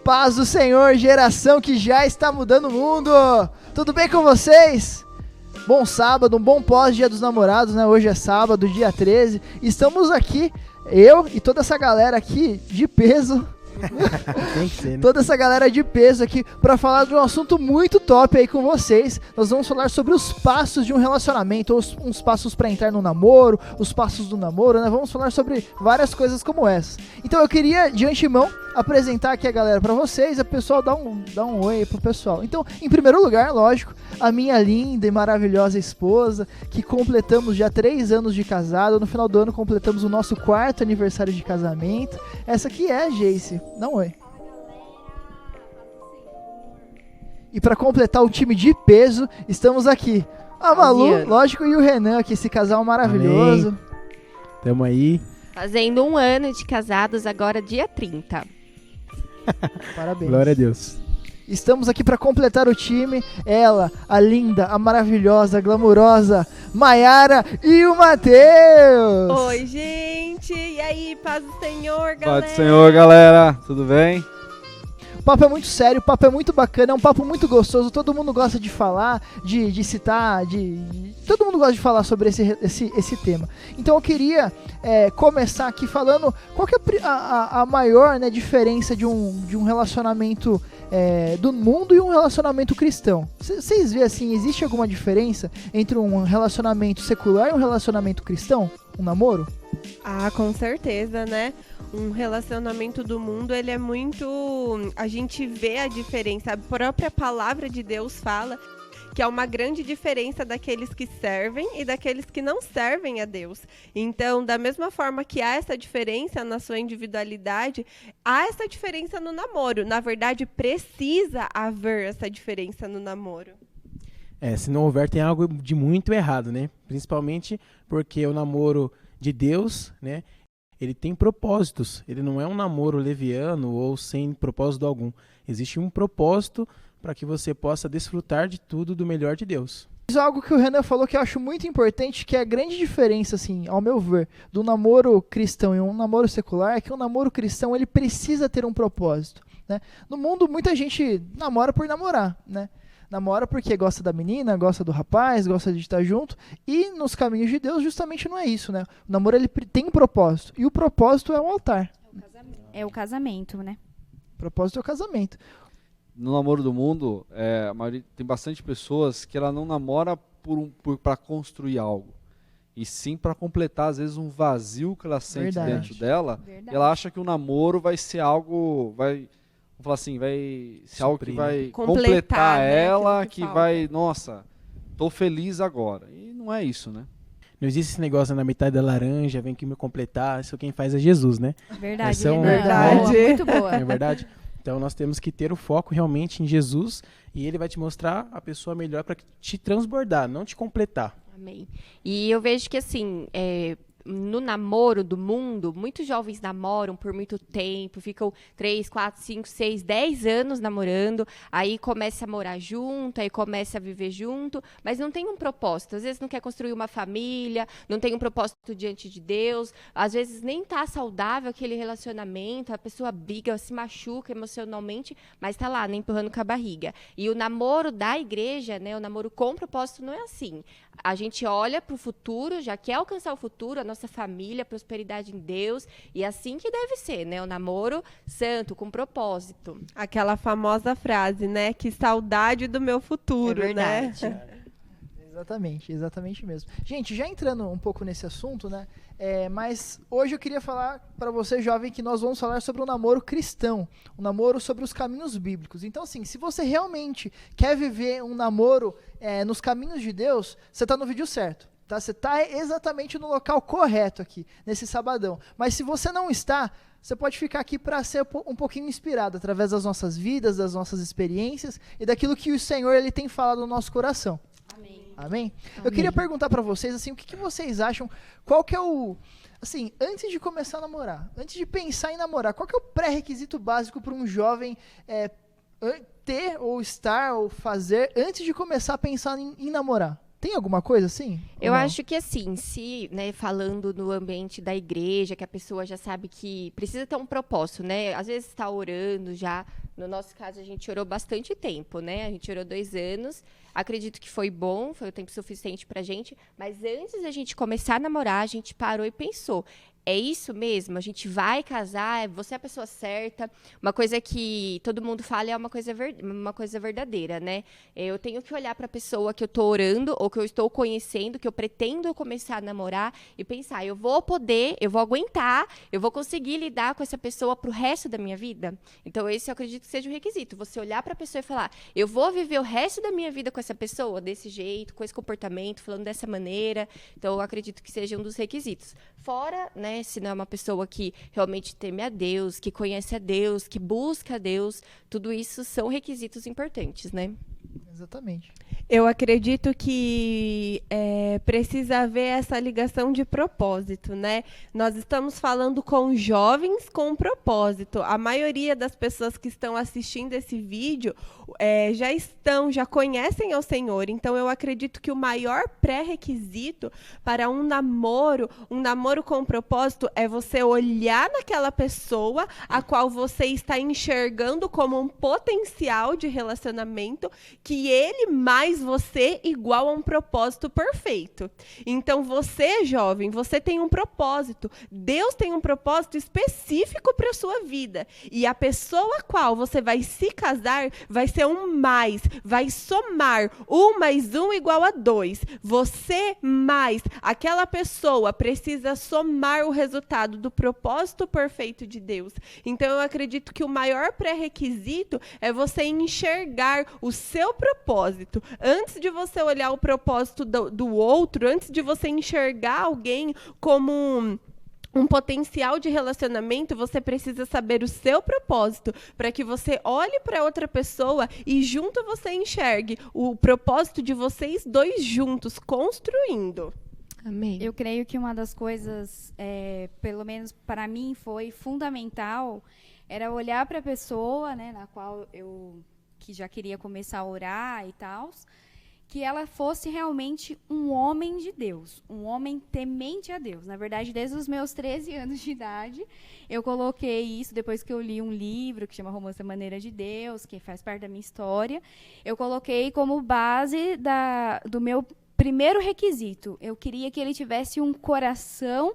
paz do Senhor, geração que já está mudando o mundo. Tudo bem com vocês? Bom sábado, um bom pós-dia dos namorados, né? Hoje é sábado, dia 13. Estamos aqui, eu e toda essa galera aqui de peso. Tem que ser, né? Toda essa galera de peso aqui para falar de um assunto muito top aí com vocês. Nós vamos falar sobre os passos de um relacionamento, uns passos para entrar no namoro, os passos do namoro, né? Vamos falar sobre várias coisas como essas. Então eu queria de antemão apresentar aqui a galera para vocês, a pessoal dá um oi aí pro pessoal. Então, em primeiro lugar, lógico, a minha linda e maravilhosa esposa, que completamos já 3 anos de casado. No final do ano completamos o nosso 4º aniversário de casamento. Essa aqui é a Geice. Dá um oi. E para completar o time de peso, estamos aqui. A Malu, lógico, e o Renan aqui, esse casal maravilhoso. Amém. Tamo aí. Fazendo 1 ano de casados agora, dia 30. Parabéns. Glória a Deus. Estamos aqui para completar o time. Ela, a linda, a maravilhosa, a glamurosa Maiara e o Matheus. Oi, gente. E aí, paz do Senhor, galera? Paz do Senhor, galera. Tudo bem? O papo é muito sério, o papo é muito bacana, é um papo muito gostoso. Todo mundo gosta de falar, de citar, todo mundo gosta de falar sobre esse tema. Então eu queria começar aqui falando qual que é a maior, né, diferença de um relacionamento do mundo e um relacionamento cristão. Vocês veem assim, existe alguma diferença entre um relacionamento secular e um relacionamento cristão? Um namoro? Ah, com certeza, né? Um relacionamento do mundo, ele é muito... A gente vê a diferença. A própria palavra de Deus fala que há uma grande diferença daqueles que servem e daqueles que não servem a Deus. Então, da mesma forma que há essa diferença na sua individualidade, há essa diferença no namoro. Na verdade, precisa haver essa diferença no namoro. Se não houver, tem algo de muito errado, né? Principalmente porque o namoro de Deus, né? Ele tem propósitos. Ele não é um namoro leviano ou sem propósito algum. Existe um propósito para que você possa desfrutar de tudo do melhor de Deus. Algo que o Renan falou que eu acho muito importante, que é a grande diferença, assim, ao meu ver, do namoro cristão e um namoro secular, é que um namoro cristão, ele precisa ter um propósito, né? No mundo, muita gente namora por namorar, né? Namora porque gosta da menina, gosta do rapaz, gosta de estar junto. E nos caminhos de Deus, justamente não é isso, né? O namoro, ele tem um propósito. E o propósito é o altar. É o casamento, né? O propósito é o casamento. No namoro do mundo, tem bastante pessoas que ela não namora para construir algo. E sim para completar, às vezes, um vazio que ela sente dentro dela. E ela acha que o namoro vai ser algo... Vamos falar assim, vai ser algo que vai completar ela, que vai, nossa, tô feliz agora. E não é isso, né? Não existe esse negócio na metade da laranja, vem aqui me completar, isso quem faz é Jesus, né? Verdade, verdade. Boa, muito boa. É verdade? Então nós temos que ter o foco realmente em Jesus e ele vai te mostrar a pessoa melhor para te transbordar, não te completar. Amém. E eu vejo que assim, no namoro do mundo, muitos jovens namoram por muito tempo, ficam 3, 4, 5, 6, 10 anos namorando, aí começa a morar junto, aí começa a viver junto, mas não tem um propósito. Às vezes não quer construir uma família, não tem um propósito diante de Deus, às vezes nem tá saudável aquele relacionamento, a pessoa briga, se machuca emocionalmente, mas tá lá, né, empurrando com a barriga. E o namoro da igreja, né, o namoro com propósito não é assim. A gente olha para o futuro, já quer alcançar o futuro, a nossa família, a prosperidade em Deus, e assim que deve ser, né? O namoro santo, com propósito. Aquela famosa frase, né? Que saudade do meu futuro, né? Exatamente mesmo. Gente, já entrando um pouco nesse assunto, né? Mas hoje eu queria falar para você, jovem, que nós vamos falar sobre o namoro cristão, um namoro sobre os caminhos bíblicos. Então, assim, se você realmente quer viver um namoro nos caminhos de Deus, você está no vídeo certo. Tá? Você está exatamente no local correto aqui, nesse sabadão. Mas se você não está, você pode ficar aqui para ser um pouquinho inspirado através das nossas vidas, das nossas experiências e daquilo que o Senhor ele tem falado no nosso coração. Amém? Eu queria perguntar para vocês, assim, o que vocês acham, qual que é o... Assim, antes de começar a namorar, antes de pensar em namorar, qual que é o pré-requisito básico para um jovem ter, ou estar, ou fazer, antes de começar a pensar em namorar? Tem alguma coisa assim? Eu Ou não? acho que assim, se, né, falando no ambiente da igreja, que a pessoa já sabe que precisa ter um propósito, né? Às vezes está orando já. No nosso caso, a gente orou bastante tempo, né? A gente orou 2 anos. Acredito que foi bom, foi o tempo suficiente pra gente. Mas antes da gente começar a namorar, a gente parou e pensou. É isso mesmo? A gente vai casar? Você é a pessoa certa? Uma coisa que todo mundo fala é uma coisa verdadeira, né? Eu tenho que olhar para a pessoa que eu estou orando ou que eu estou conhecendo, que eu pretendo começar a namorar e pensar, eu vou aguentar, eu vou conseguir lidar com essa pessoa pro resto da minha vida? Então, esse eu acredito que seja o requisito. Você olhar para a pessoa e falar, eu vou viver o resto da minha vida com essa pessoa, desse jeito, com esse comportamento, falando dessa maneira. Então, eu acredito que seja um dos requisitos. Fora, né, se não é uma pessoa que realmente teme a Deus, que conhece a Deus, que busca a Deus, tudo isso são requisitos importantes, né? Exatamente. Eu acredito que precisa haver essa ligação de propósito, né? Nós estamos falando com jovens com um propósito. A maioria das pessoas que estão assistindo esse vídeo já conhecem ao Senhor. Então, eu acredito que o maior pré-requisito para um namoro com propósito, é você olhar naquela pessoa a qual você está enxergando como um potencial de relacionamento, que ele mais você igual a um propósito perfeito. Então, você, jovem, você tem um propósito. Deus tem um propósito específico para a sua vida. E a pessoa a qual você vai se casar vai ser vai somar 1 mais 1 igual a 2. Você mais aquela pessoa precisa somar o resultado do propósito perfeito de Deus. Então, eu acredito que o maior pré-requisito é você enxergar o seu propósito. Antes de você olhar o propósito do outro, antes de você enxergar alguém como um potencial de relacionamento, você precisa saber o seu propósito, para que você olhe para outra pessoa e junto você enxergue o propósito de vocês dois juntos, construindo. Amém. Eu creio que uma das coisas, pelo menos para mim, foi fundamental, era olhar para a pessoa, né, na qual que já queria começar a orar e tal, que ela fosse realmente um homem de Deus, um homem temente a Deus. Na verdade, desde os meus 13 anos de idade, eu coloquei isso, depois que eu li um livro que chama Romance à Maneira de Deus, que faz parte da minha história, eu coloquei como base do meu primeiro requisito. Eu queria que ele tivesse um coração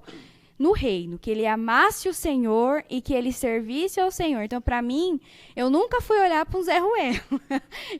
no reino, que ele amasse o Senhor e que ele servisse ao Senhor. Então, para mim, eu nunca fui olhar para um Zé Ruelo.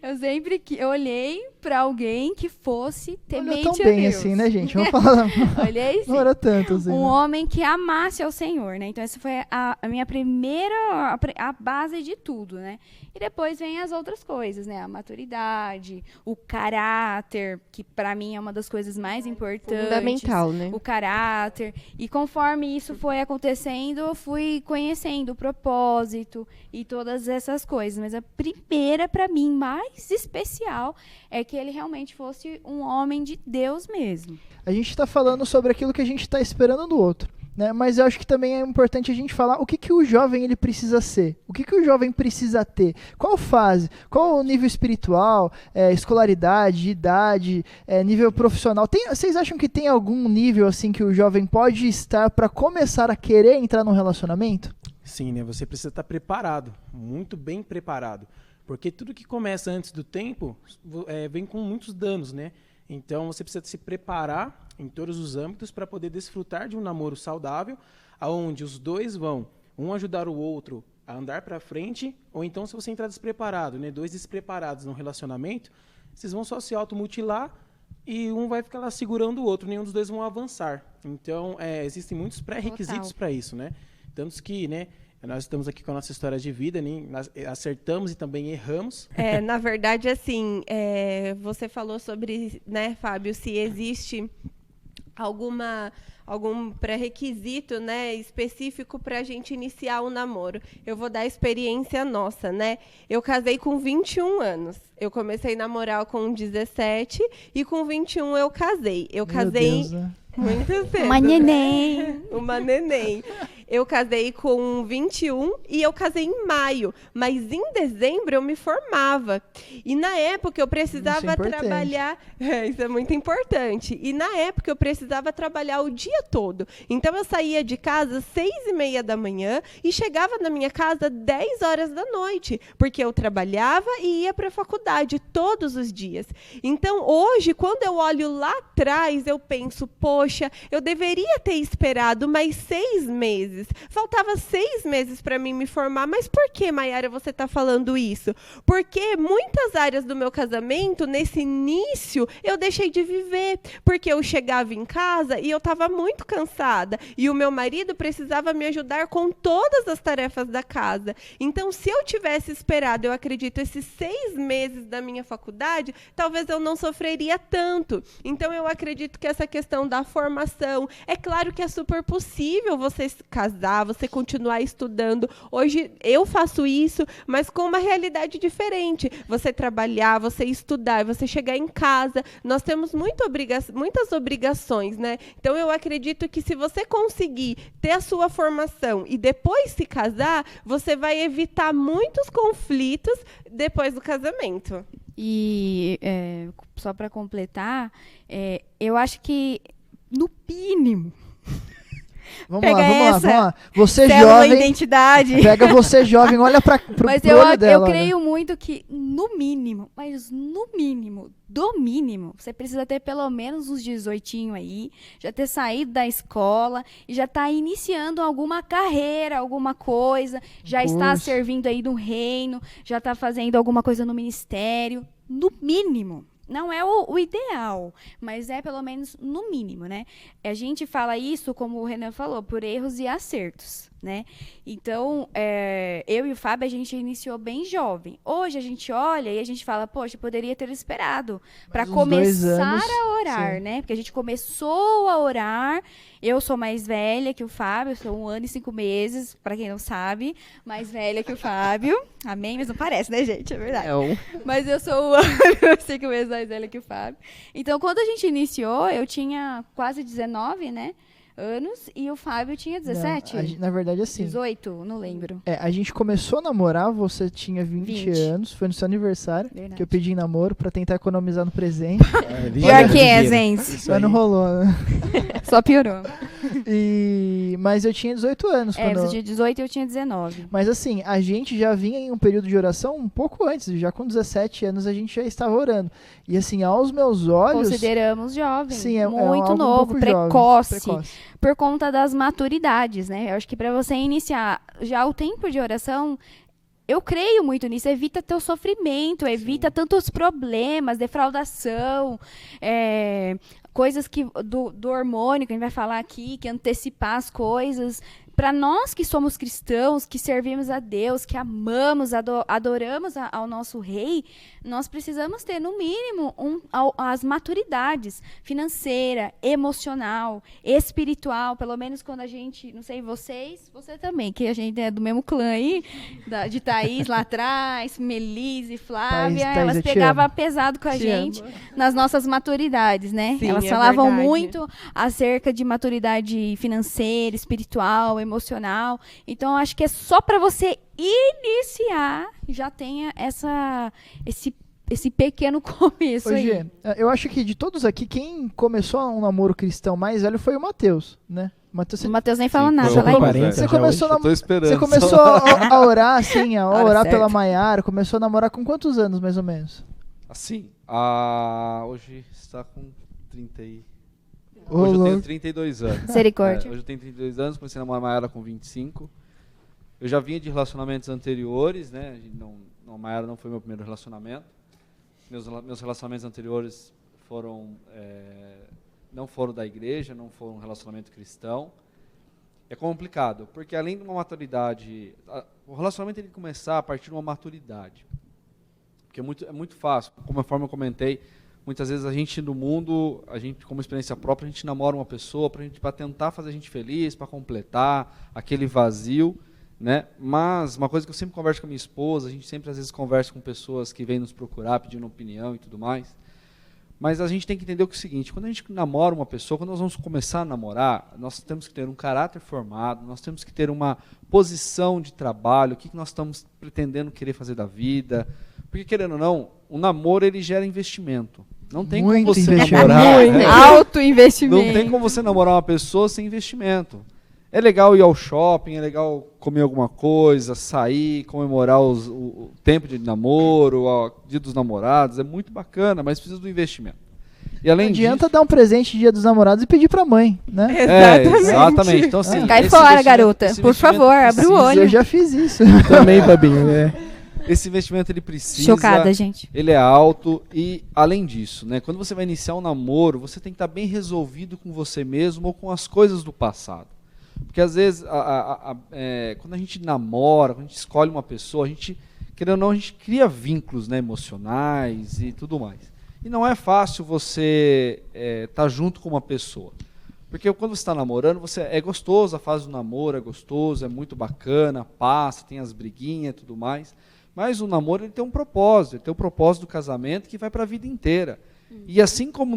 Eu sempre olhei para alguém que fosse temente a Deus. Olhou tão bem assim, né, gente? Vamos falar. Olhei sim. Não era tanto assim. Um né? homem que amasse ao Senhor, né? Então, essa foi a minha primeira, a base de tudo, né? E depois vem as outras coisas, né? A maturidade, o caráter, que para mim é uma das coisas mais importantes. Fundamental, né? O caráter. E conforme isso foi acontecendo, eu fui conhecendo o propósito e todas essas coisas. Mas a primeira, para mim, mais especial, é que ele realmente fosse um homem de Deus mesmo. A gente está falando sobre aquilo que a gente está esperando do outro. Né? Mas eu acho que também é importante a gente falar o que o jovem ele precisa ser, o que o jovem precisa ter, qual fase, qual o nível espiritual, escolaridade, idade, nível profissional. Vocês acham que tem algum nível assim que o jovem pode estar para começar a querer entrar num relacionamento? Sim, né? Você precisa estar preparado, muito bem preparado, porque tudo que começa antes do tempo vem com muitos danos, né? Então, você precisa se preparar em todos os âmbitos para poder desfrutar de um namoro saudável, onde os dois vão um ajudar o outro a andar para frente, ou então, se você entrar despreparado, né, dois despreparados num relacionamento, vocês vão só se automutilar e um vai ficar lá segurando o outro, nenhum dos dois vão avançar. Então, existem muitos pré-requisitos para isso, né? Tanto que, né, nós estamos aqui com a nossa história de vida, né? Nós acertamos e também erramos. Na verdade, assim, você falou sobre, né, Fábio, se existe algum pré-requisito, né, específico para a gente iniciar o namoro. Eu vou dar a experiência nossa, né? Eu casei com 21 anos. Eu comecei a namorar com 17 e com 21 eu casei. Eu casei Deus, né? muito cedo. Uma neném. Uma neném. Eu casei com 21 e eu casei em maio, mas em dezembro eu me formava. E na época eu precisava trabalhar... isso é muito importante. E na época eu precisava trabalhar o dia todo. Então eu saía de casa às 6h30 da manhã e chegava na minha casa 10 horas da noite, porque eu trabalhava e ia para a faculdade todos os dias. Então hoje, quando eu olho lá atrás, eu penso, poxa, eu deveria ter esperado mais 6 meses. Faltava 6 meses para mim me formar. Mas por que, Maiara, você está falando isso? Porque muitas áreas do meu casamento, nesse início, eu deixei de viver. Porque eu chegava em casa e eu estava muito cansada. E o meu marido precisava me ajudar com todas as tarefas da casa. Então, se eu tivesse esperado, eu acredito, esses 6 meses da minha faculdade, talvez eu não sofreria tanto. Então, eu acredito que essa questão da formação, é claro que é super possível você se casar, você continuar estudando. Hoje eu faço isso, mas com uma realidade diferente. Você trabalhar, você estudar, você chegar em casa. Nós temos muitas obrigações, né? Então eu acredito que se você conseguir ter a sua formação e depois se casar, você vai evitar muitos conflitos depois do casamento. E só para completar, eu acho que no mínimo Vamos lá. Você jovem, identidade. Pega você jovem, olha pro olho dela. Eu creio muito que no mínimo, do mínimo, você precisa ter pelo menos uns 18 aí, já ter saído da escola e já tá iniciando alguma carreira, alguma coisa, já está servindo aí no reino, já tá fazendo alguma coisa no ministério, no mínimo. Não é o ideal, mas é pelo menos no mínimo, né? A gente fala isso, como o Renan falou, por erros e acertos, né? Então, eu e o Fábio, a gente iniciou bem jovem. Hoje a gente olha e a gente fala, poxa, poderia ter esperado para começar a orar, né? Porque a gente começou a orar. Eu sou mais velha que o Fábio, eu sou 1 ano e 5 meses, para quem não sabe, mais velha que o Fábio. Amém? Mas não parece, né, gente? É verdade. Mas eu sou 1 ano e 5 meses mais velha que o Fábio. Então, quando a gente iniciou, eu tinha quase 19, né? Anos, e o Fábio tinha 17? Não, na verdade, assim... 18, não lembro. A gente começou a namorar, você tinha 20 anos, foi no seu aniversário, que eu pedi em namoro pra tentar economizar no presente. Pior que é, gente. Mas não rolou, né? Só piorou. Mas eu tinha 18 anos. Você tinha 18 e eu tinha 19. Mas assim, a gente já vinha em um período de oração um pouco antes, já com 17 anos a gente já estava orando. E assim, aos meus olhos... Consideramos jovem, sim, muito novo, precoce. Por conta das maturidades, né? Eu acho que para você iniciar já o tempo de oração, eu creio muito nisso. Evita teu sofrimento, evita tantos problemas, defraudação, coisas que do hormônio, que a gente vai falar aqui, que antecipar as coisas. Para nós que somos cristãos, que servimos a Deus, que amamos, adoramos ao nosso Rei, nós precisamos ter, no mínimo, as maturidades financeira, emocional, espiritual, pelo menos quando a gente, não sei você também, que a gente é do mesmo clã aí, de Thaís lá atrás, Melise, Flávia, Thaís, elas pegavam pesado com a gente nas nossas maturidades, né? Sim, elas falavam muito acerca de maturidade financeira, espiritual, emocional. Então, acho que é só para você iniciar, já tenha esse pequeno começo aí. Gê, eu acho que de todos aqui, quem começou um namoro cristão mais velho foi o Matheus, né? O Matheus nem falou nada. Você começou a orar, assim, a orar pela Maiara, começou a namorar com quantos anos, mais ou menos? Assim, hoje está com 30 e... Hoje eu tenho 32 anos. Misericórdia. Hoje eu tenho 32 anos, comecei a namorar a Maiara com 25. Eu já vinha de relacionamentos anteriores, né? A Maiara não foi meu primeiro relacionamento. Meus relacionamentos anteriores não foram da igreja, não foram um relacionamento cristão. É complicado, porque além de uma maturidade... O relacionamento tem que começar a partir de uma maturidade. Porque é muito fácil, conforme eu comentei, muitas vezes a gente no mundo, como experiência própria, a gente namora uma pessoa para tentar fazer a gente feliz, para completar aquele vazio, né? Mas uma coisa que eu sempre converso com a minha esposa, a gente sempre às vezes conversa com pessoas que vêm nos procurar pedindo opinião e tudo mais, Mas a gente tem que entender o seguinte, quando a gente namora uma pessoa, quando nós vamos começar a namorar, nós temos que ter um caráter formado, nós temos que ter uma posição de trabalho, o que nós estamos pretendendo querer fazer da vida. Porque, querendo ou não, o namoro ele gera investimento. Não tem como você namorar. Alto investimento. Não tem como você namorar uma pessoa sem investimento. É legal ir ao shopping, é legal comer alguma coisa, sair, comemorar o tempo de namoro, o dia dos namorados, é muito bacana, mas precisa do investimento. E além não adianta disso, dar um presente dia dos namorados e pedir pra mãe, né? Exatamente. Então, assim, cai fora, garota. Por favor, abre o olho. Eu já fiz isso. Também, Fabinho, Esse investimento ele precisa. Chocada, gente. Ele é alto e, além disso, né, quando você vai iniciar um namoro, você tem que estar bem resolvido com você mesmo ou com as coisas do passado. Porque às vezes, quando a gente namora, quando a gente escolhe uma pessoa, a gente, querendo ou não, a gente cria vínculos, né, emocionais e tudo mais. E não é fácil você estar junto com uma pessoa. Porque quando você está namorando, é gostoso, a fase do namoro é gostoso, é muito bacana, passa, tem as briguinhas e tudo mais. Mas o namoro ele tem um propósito, ele tem o propósito do casamento que vai para a vida inteira. E assim como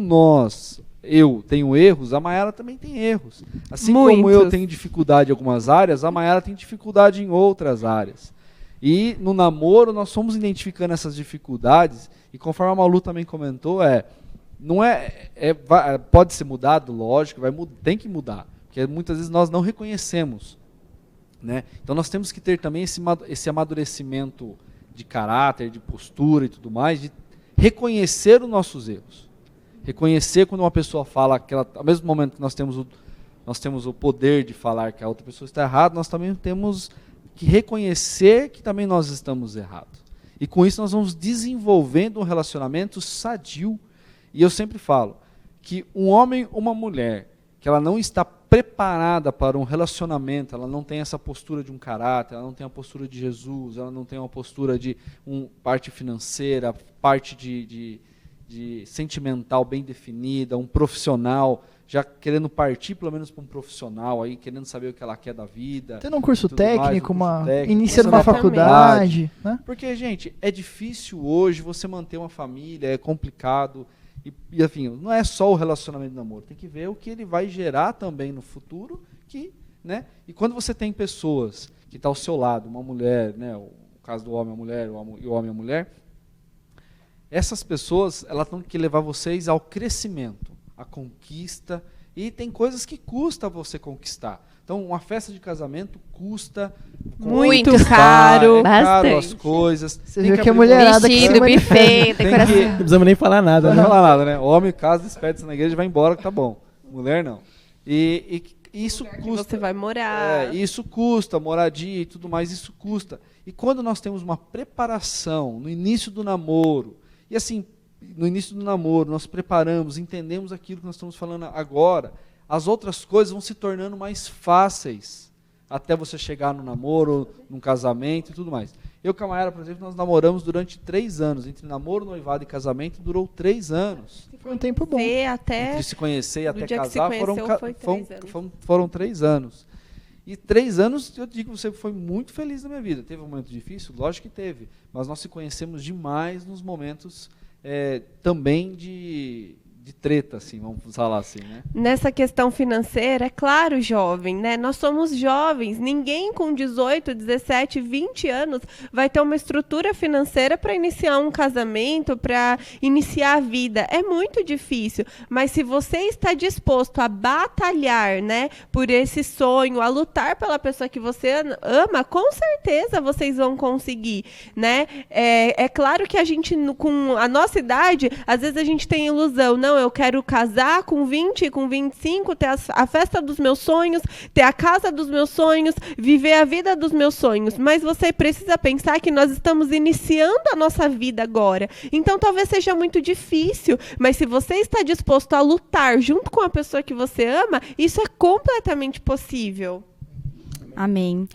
eu tenho erros, a Mayara também tem erros. Assim como eu tenho dificuldade em algumas áreas, a Mayara tem dificuldade em outras áreas. E no namoro nós fomos identificando essas dificuldades, e conforme a Malu também comentou, pode ser mudado, lógico, tem que mudar, porque muitas vezes nós não reconhecemos. Né? Então nós temos que ter também esse amadurecimento de caráter, de postura e tudo mais, de reconhecer os nossos erros. Reconhecer quando uma pessoa fala que ao mesmo momento que nós temos o poder de falar que a outra pessoa está errada, nós também temos que reconhecer que também nós estamos errados. E com isso nós vamos desenvolvendo um relacionamento sadio. E eu sempre falo que um homem ou uma mulher que ela não está preparada para um relacionamento, ela não tem essa postura de um caráter, ela não tem a postura de Jesus, ela não tem uma postura de parte financeira, parte de sentimental bem definida, um profissional, já querendo partir pelo menos para um profissional, aí querendo saber o que ela quer da vida. Tendo um curso técnico, iniciando uma faculdade. Né? Porque, gente, é difícil hoje você manter uma família, é complicado. E enfim, não é só o relacionamento de namoro, tem que ver o que ele vai gerar também no futuro. Né? E quando você tem pessoas que estão ao seu lado, uma mulher, né, o caso do homem a mulher, e o homem a mulher, essas pessoas elas têm que levar vocês ao crescimento, à conquista, e tem coisas que custa você conquistar. Então, uma festa de casamento custa muito caro, caro as coisas. Você vê que a mulherada vestido, buffet, decoração. Não precisamos nem falar nada, não falar nada, né? O homem casa, despede-se na igreja, vai embora, que tá bom. Mulher não. E isso custa. Você vai morar. Isso custa, moradia e tudo mais, isso custa. E quando nós temos uma preparação no início do namoro, e assim, no início do namoro, nós preparamos, entendemos aquilo que nós estamos falando agora, as outras coisas vão se tornando mais fáceis até você chegar no namoro, num casamento e tudo mais. Eu com a Mayara, por exemplo, nós namoramos durante 3 anos. Entre namoro, noivado e casamento, durou 3 anos. Foi um tempo bom. Entre se conhecer e até casar, foram 3 anos. E 3 anos, eu digo que você foi muito feliz na minha vida. Teve um momento difícil? Lógico que teve. Mas nós se conhecemos demais nos momentos também de treta, assim, vamos falar assim, né? Nessa questão financeira, é claro, jovem, né? Nós somos jovens, ninguém com 18, 17, 20 anos vai ter uma estrutura financeira para iniciar um casamento, para iniciar a vida. É muito difícil, mas se você está disposto a batalhar, né, por esse sonho, a lutar pela pessoa que você ama, com certeza vocês vão conseguir, né? É claro que a gente, com a nossa idade, às vezes a gente tem ilusão, não, eu quero casar com 20, com 25, ter a festa dos meus sonhos, ter a casa dos meus sonhos, viver a vida dos meus sonhos. Mas você precisa pensar que nós estamos iniciando a nossa vida agora. Então, talvez seja muito difícil, mas se você está disposto a lutar junto com a pessoa que você ama, isso é completamente possível. Amém.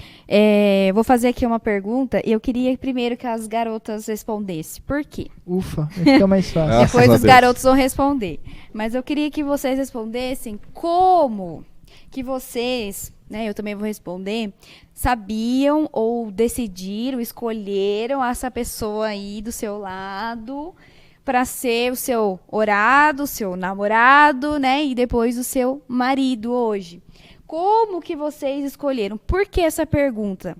Vou fazer aqui uma pergunta e eu queria primeiro que as garotas respondessem. Por quê? Ufa, fica mais fácil. Depois os garotos vão responder. Mas eu queria que vocês respondessem como que vocês, né, eu também vou responder, sabiam ou decidiram, escolheram essa pessoa aí do seu lado para ser o seu orado, o seu namorado, né? E depois o seu marido hoje. Como que vocês escolheram? Por que essa pergunta?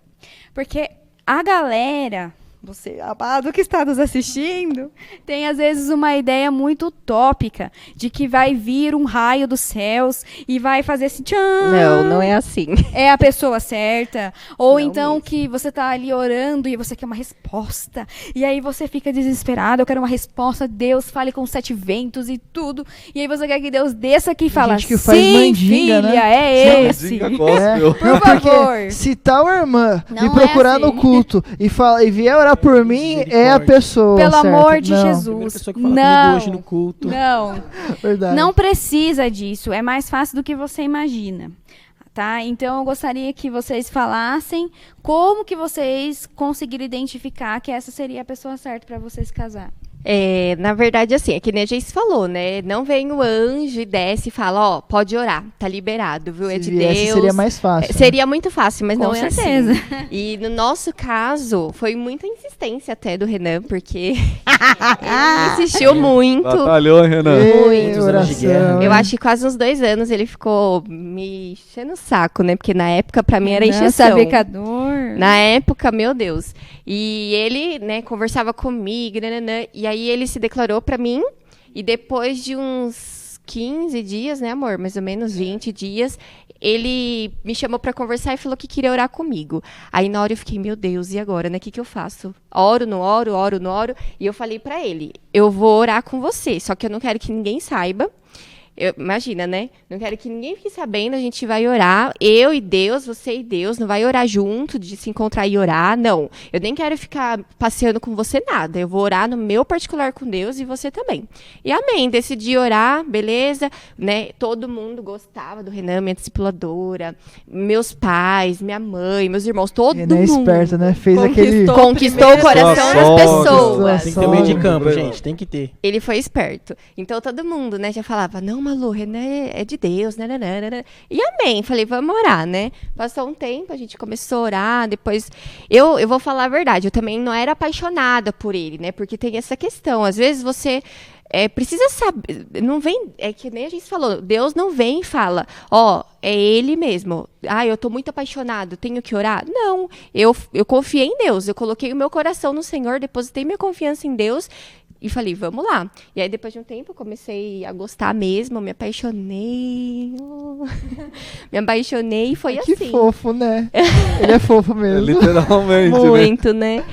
Porque a galera, você, amado que está nos assistindo, tem às vezes uma ideia muito utópica de que vai vir um raio dos céus e vai fazer assim, tchan, Não é assim. é a pessoa certa. Ou Não então mesmo. que você tá ali orando e você quer uma resposta. E aí você fica desesperado, eu quero uma resposta, Deus fale com 7 ventos e tudo. E aí você quer que Deus desça aqui e fala, gente que faz sim, mandinga, filha, né? é esse. Mandinga gospel. Por Porque favor. se tal irmã Não me é procurar assim. no culto e vier orar por mim, é a pessoa Pelo certa. amor de Não, Primeira Jesus. pessoa que fala Não. comigo hoje no culto. Não. Verdade. Não precisa disso, é mais fácil do que você imagina, tá? Então eu gostaria que vocês falassem como que vocês conseguiram identificar que essa seria a pessoa certa para vocês casar. Na verdade, assim, é que nem a gente falou, né? Não vem o anjo e desce e fala, ó, pode orar, tá liberado, viu? É Se de viesse, Deus. seria mais fácil. né? Seria muito fácil, mas Com não certeza. é assim. E no nosso caso, foi muita insistência até do Renan, porque ele insistiu muito. Batalhou, Renan. Ei, Muitos anos de guerra. Eu acho que quase uns 2 anos ele ficou me enchendo o saco, né? Porque na época, pra mim, era Nossa, encheção. pecador. Na época, meu Deus. E ele, né, conversava comigo, nananã, e aí ele se declarou pra mim, e depois de uns 15 dias, né, amor? Mais ou menos 20 dias, ele me chamou pra conversar e falou que queria orar comigo. Aí na hora eu fiquei, meu Deus, e agora, né? O que eu faço? Oro, não oro, oro, não oro. E eu falei pra ele, eu vou orar com você, só que eu não quero que ninguém saiba. Imagina, né? Não quero que ninguém fique sabendo, a gente vai orar, eu e Deus, você e Deus, não vai orar junto, de se encontrar e orar, não. Eu nem quero ficar passeando com você, nada. Eu vou orar no meu particular com Deus e você também. E amém, decidi orar, beleza, né? Todo mundo gostava do Renan, minha discipuladora, meus pais, minha mãe, meus irmãos, todo Renan é mundo. esperta, né? Fez Conquistou. aquele... Conquistou o coração das Conquistou, pessoas. Tem que ter meio de campo, Sombra. gente. Tem que ter. Ele foi esperto. Então todo mundo, né, já falava, não, Malu, Renan é de Deus, né. E amém. Falei, vamos orar, né? Passou um tempo, a gente começou a orar, depois... Eu vou falar a verdade, eu também não era apaixonada por ele, né? Porque tem essa questão, às vezes você... precisa saber, não vem, é que nem a gente falou, Deus não vem e fala, ó, é Ele mesmo, eu tô muito apaixonado, tenho que orar? Não, eu confiei em Deus, eu coloquei o meu coração no Senhor, depositei minha confiança em Deus e falei, vamos lá. E aí, depois de um tempo, eu comecei a gostar mesmo, me apaixonei, me apaixonei e foi Que assim. fofo, né? Ele é fofo mesmo. Literalmente, né? Muito, né?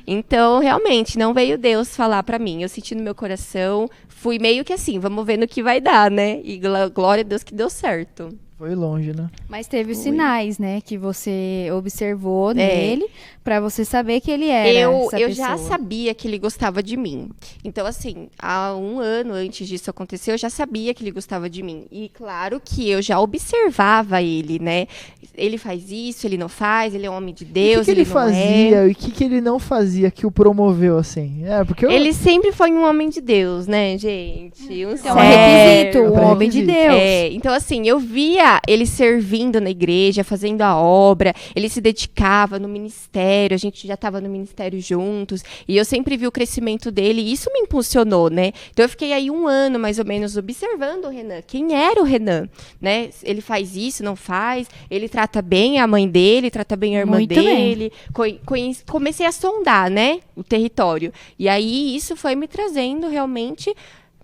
Então, realmente, não veio Deus falar pra mim. Eu senti no meu coração, fui meio que assim, vamos ver no que vai dar, né? E glória a Deus que deu certo. Foi longe, né? Mas teve os Foi. sinais, né, que você observou nele, pra você saber que ele era Eu essa já pessoa. sabia que ele gostava de mim. Então, assim, há 1 ano antes disso acontecer, eu já sabia que ele gostava de mim. E claro que eu já observava ele, né? Ele faz isso, ele não faz, ele é um homem de E Deus, o que ele não é. fazia e o que ele não fazia que o promoveu, assim? Porque Ele sempre foi um homem de Deus, né, gente? Um É um requisito, É um um homem de pré-requisito. Deus. Então, assim, eu via ele servindo na igreja, fazendo a obra, ele se dedicava no ministério, a gente já estava no ministério juntos, e eu sempre vi o crescimento dele, e isso me impulsionou, né? Então, eu fiquei aí 1 ano, mais ou menos, observando o Renan. Quem era o Renan, né? Ele faz isso, não faz, ele trata bem a mãe dele, trata bem a irmã Muito bem. dele. Comecei a sondar, né, o território. E aí, isso foi me trazendo realmente,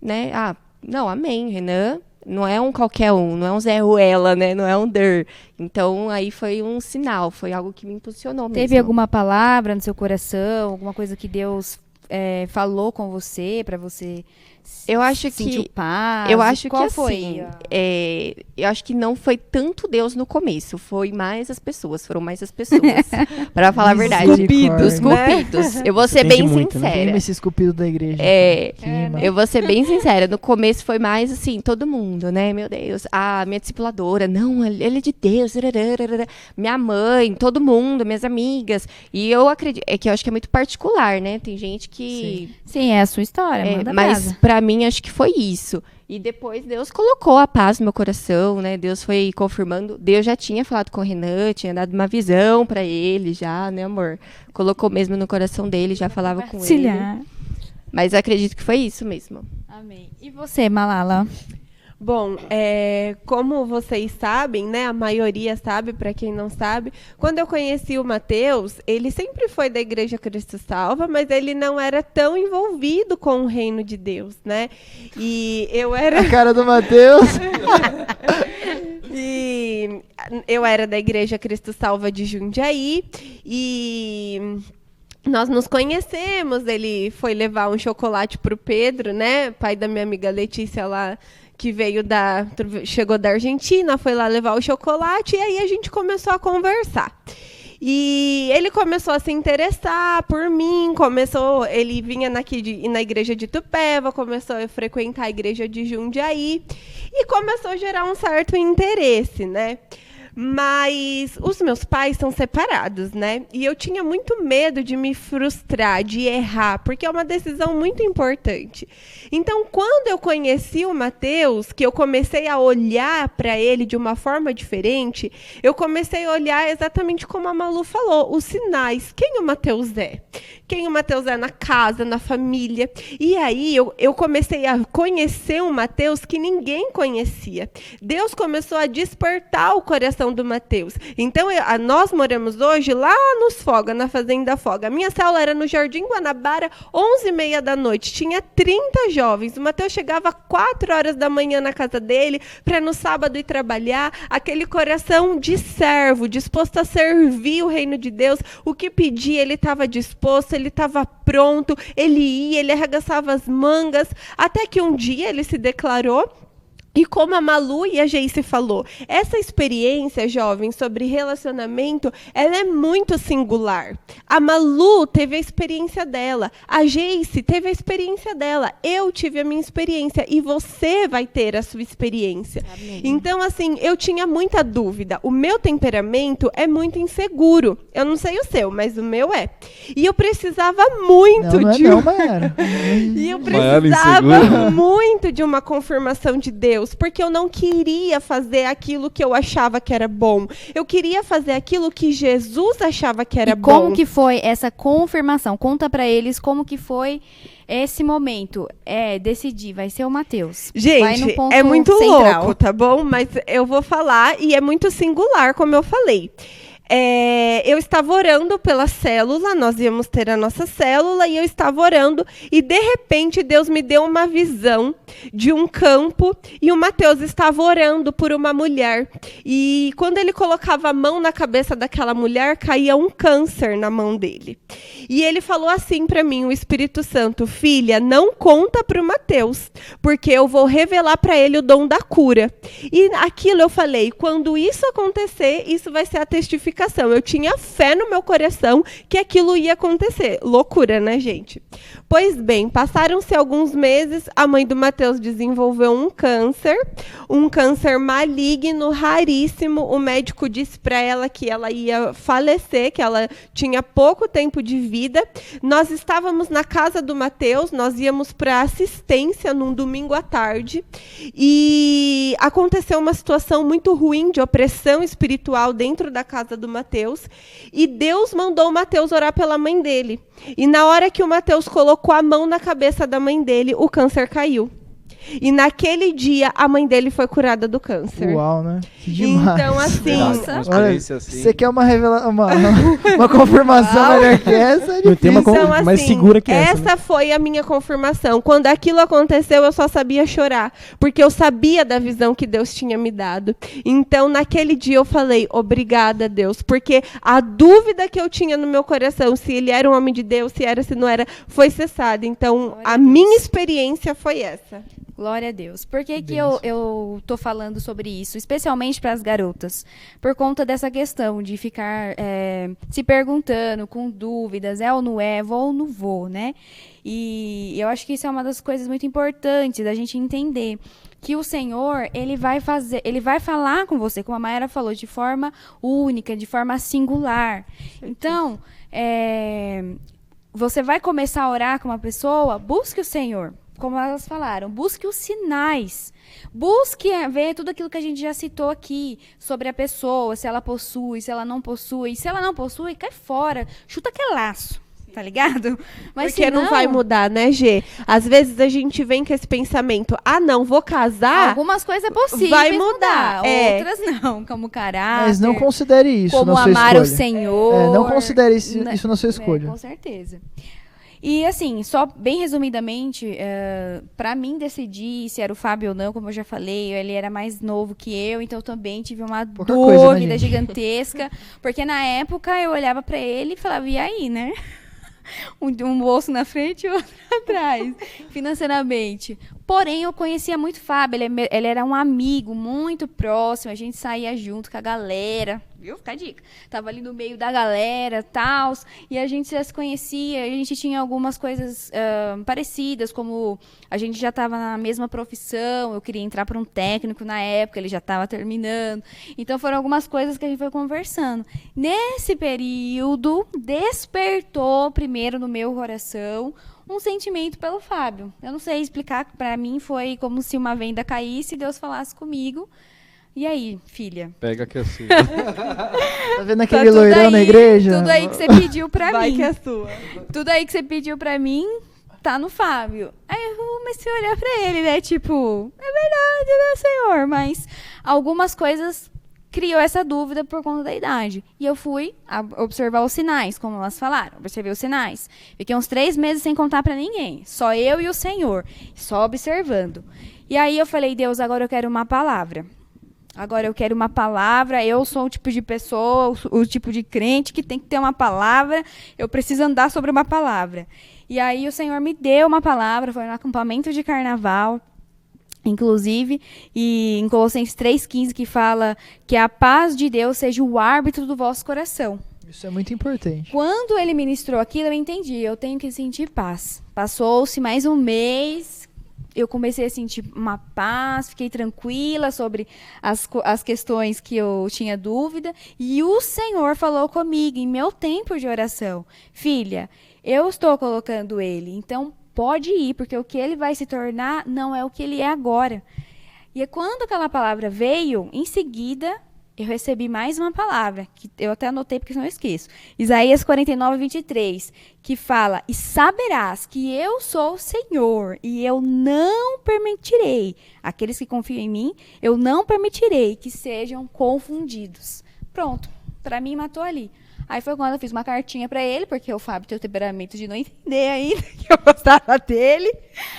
né? Não, amém, Renan. Não é um qualquer um, não é um Zé Ruela, né? Não é um Der. Então, aí foi um sinal, foi algo que me impulsionou mesmo. Teve alguma palavra no seu coração, alguma coisa que Deus falou com você, pra você Eu acho sentir que... paz? Eu acho Qual que foi? assim, eu acho que não foi tanto Deus no começo, foram mais as pessoas, para falar a verdade. Misericórdia. Os cupidos. Eu vou ser Depende bem muito, né? sincera. Queima esse esculpido da igreja. Queima. Eu vou ser bem sincera, no começo foi mais assim, todo mundo, né, meu Deus, minha discipuladora, não, ele é de Deus, minha mãe, todo mundo, minhas amigas, e eu acredito, que eu acho que é muito particular, né, tem gente que... Sim, é a sua história, manda mas brasa. pra mim, acho que foi isso. E depois Deus colocou a paz no meu coração, né? Deus foi confirmando. Deus já tinha falado com o Renan, tinha dado uma visão pra ele já, né, amor? Colocou mesmo no coração dele, já falava com ele. Compartilhar. Mas eu acredito que foi isso mesmo. Amém. E você, Malala? Bom, como vocês sabem, né, a maioria sabe, para quem não sabe, quando eu conheci o Mateus, ele sempre foi da Igreja Cristo Salva, mas ele não era tão envolvido com o reino de Deus, né? E eu era... A cara do Mateus. E eu era da Igreja Cristo Salva de Jundiaí, e... nós nos conhecemos, ele foi levar um chocolate para o Pedro, né, pai da minha amiga Letícia lá, que chegou da Argentina, foi lá levar o chocolate, e aí a gente começou a conversar. E ele começou a se interessar por mim, ele vinha na igreja de Itupeva, começou a frequentar a igreja de Jundiaí, e começou a gerar um certo interesse, né? Mas os meus pais são separados, né? E eu tinha muito medo de me frustrar, de errar, porque é uma decisão muito importante. Então, quando eu conheci o Mateus, que eu comecei a olhar para ele de uma forma diferente, eu comecei a olhar exatamente como a Malu falou, os sinais. Quem o Mateus é? Quem o Mateus é na casa, na família. E aí eu comecei a conhecer um Mateus que ninguém conhecia. Deus começou a despertar o coração do Mateus. Então, nós moramos hoje lá nos Foga, na Fazenda Foga. A minha célula era no Jardim Guanabara, 11h30 da noite. Tinha 30 jovens. O Mateus chegava 4 horas da manhã na casa dele, para no sábado ir trabalhar. Aquele coração de servo, disposto a servir o reino de Deus. O que pedia, ele estava disposto, ele estava pronto, ele ia, ele arregaçava as mangas, até que um dia ele se declarou. E como a Malu e a Geice falou, essa experiência, jovem, sobre relacionamento, ela é muito singular. A Malu teve a experiência dela, a Geice teve a experiência dela, eu tive a minha experiência e você vai ter a sua experiência. Amém. Então, assim, eu tinha muita dúvida. O meu temperamento é muito inseguro. Eu não sei o seu, mas o meu é. E eu precisava muito E eu precisava muito de uma confirmação de Deus. Porque eu não queria fazer aquilo que eu achava que era bom. Eu queria fazer aquilo que Jesus achava que era bom. Como que foi essa confirmação? Conta pra eles como que foi esse momento. Decidir, vai ser o Mateus. Gente, é muito central. Louco, tá bom? Mas eu vou falar e é muito singular, como eu falei. Eu estava orando pela célula, nós íamos ter a nossa célula, e eu estava orando, e de repente Deus me deu uma visão de um campo, e o Mateus estava orando por uma mulher, e quando ele colocava a mão na cabeça daquela mulher, caía um câncer na mão dele. E ele falou assim para mim, o Espírito Santo: filha, não conta para o Mateus, porque eu vou revelar para ele o dom da cura. E aquilo eu falei, quando isso acontecer, isso vai ser a testificação. Eu tinha fé no meu coração que aquilo ia acontecer. Loucura, né, gente? Pois bem, passaram-se alguns meses, a mãe do Mateus desenvolveu um câncer maligno, raríssimo. O médico disse para ela que ela ia falecer, que ela tinha pouco tempo de vida. Nós estávamos na casa do Mateus, nós íamos para assistência num domingo à tarde, e aconteceu uma situação muito ruim de opressão espiritual dentro da casa do Mateus, e Deus mandou o Mateus orar pela mãe dele. E na hora que o Mateus colocou a mão na cabeça da mãe dele, o câncer caiu. E naquele dia, a mãe dele foi curada do câncer. Uau, né? Que demais. Então, assim... Olha, você quer uma revelação, uma confirmação melhor que essa? Não tem uma mais segura que essa. Essa foi a minha confirmação. Quando aquilo aconteceu, eu só sabia chorar. Porque eu sabia da visão que Deus tinha me dado. Então, naquele dia, eu falei, obrigada, Deus. Porque a dúvida que eu tinha no meu coração, se ele era um homem de Deus, se era, se não era, foi cessada. Então, a minha experiência foi essa. Glória a Deus. Por que eu tô falando sobre isso? Especialmente para as garotas. Por conta dessa questão de ficar se perguntando, com dúvidas, ou não vou ou não vou, né? E eu acho que isso é uma das coisas muito importantes da gente entender. Que o Senhor, ele vai falar com você, como a Mayara falou, de forma única, de forma singular. Então, você vai começar a orar com uma pessoa, busque o Senhor. Como elas falaram, busque os sinais, busque ver tudo aquilo que a gente já citou aqui, sobre a pessoa, se ela possui, se ela não possui. Se ela não possui, cai fora, chuta aquele laço, tá ligado? Mas porque não vai mudar, né, Gê? Às vezes a gente vem com esse pensamento, não, vou casar. Algumas coisas é possível vai mudar. Outras não, como caráter. Mas não considere isso como na sua amar escolha. o Senhor. Não considere isso na sua escolha. Com certeza. E assim, só bem resumidamente, para mim decidir se era o Fábio ou não, como eu já falei, ele era mais novo que eu, então eu também tive uma dúvida gigantesca, porque na época eu olhava para ele e falava, e aí, né? Um bolso na frente e outro atrás, financeiramente. Porém, eu conhecia muito o Fábio, ele era um amigo muito próximo, a gente saía junto com a galera, viu? Fica a dica. Tava ali no meio da galera, tal, e a gente já se conhecia, a gente tinha algumas coisas parecidas, como a gente já estava na mesma profissão, eu queria entrar para um técnico na época, ele já estava terminando. Então, foram algumas coisas que a gente foi conversando. Nesse período, despertou primeiro no meu coração um sentimento pelo Fábio. Eu não sei explicar, para mim foi como se uma venda caísse e Deus falasse comigo. E aí, filha? Pega que é sua. Tá vendo aquele loirão na igreja? Tudo aí que você pediu pra Vai mim. que é sua. Tudo aí que você pediu pra mim, tá no Fábio. Aí eu comecei a olhar pra ele, né? Tipo, é verdade, né, Senhor? Mas algumas coisas criou essa dúvida por conta da idade. E eu fui observar os sinais, como elas falaram. Observei os sinais. Fiquei uns 3 meses sem contar pra ninguém. Só eu e o Senhor. Só observando. E aí eu falei, Deus, agora eu quero uma palavra. Agora eu quero uma palavra. Eu sou o tipo de pessoa, o tipo de crente que tem que ter uma palavra. Eu preciso andar sobre uma palavra. E aí o Senhor me deu uma palavra. Foi no acampamento de carnaval, inclusive, e em Colossenses 3,15, que fala que a paz de Deus seja o árbitro do vosso coração. Isso é muito importante. Quando ele ministrou aquilo, eu entendi, eu tenho que sentir paz. Passou-se mais um mês, eu comecei a sentir uma paz, fiquei tranquila sobre as questões que eu tinha dúvida, e o Senhor falou comigo em meu tempo de oração, filha, eu estou colocando ele, então pode ir, porque o que ele vai se tornar não é o que ele é agora. E quando aquela palavra veio, em seguida, eu recebi mais uma palavra, que eu até anotei porque senão eu esqueço. Isaías 49:23, que fala, e saberás que eu sou o Senhor, e eu não permitirei, aqueles que confiam em mim, eu não permitirei que sejam confundidos. Pronto, para mim matou ali. Aí foi quando eu fiz uma cartinha para ele, porque o Fábio tem o temperamento de não entender ainda que eu gostava dele,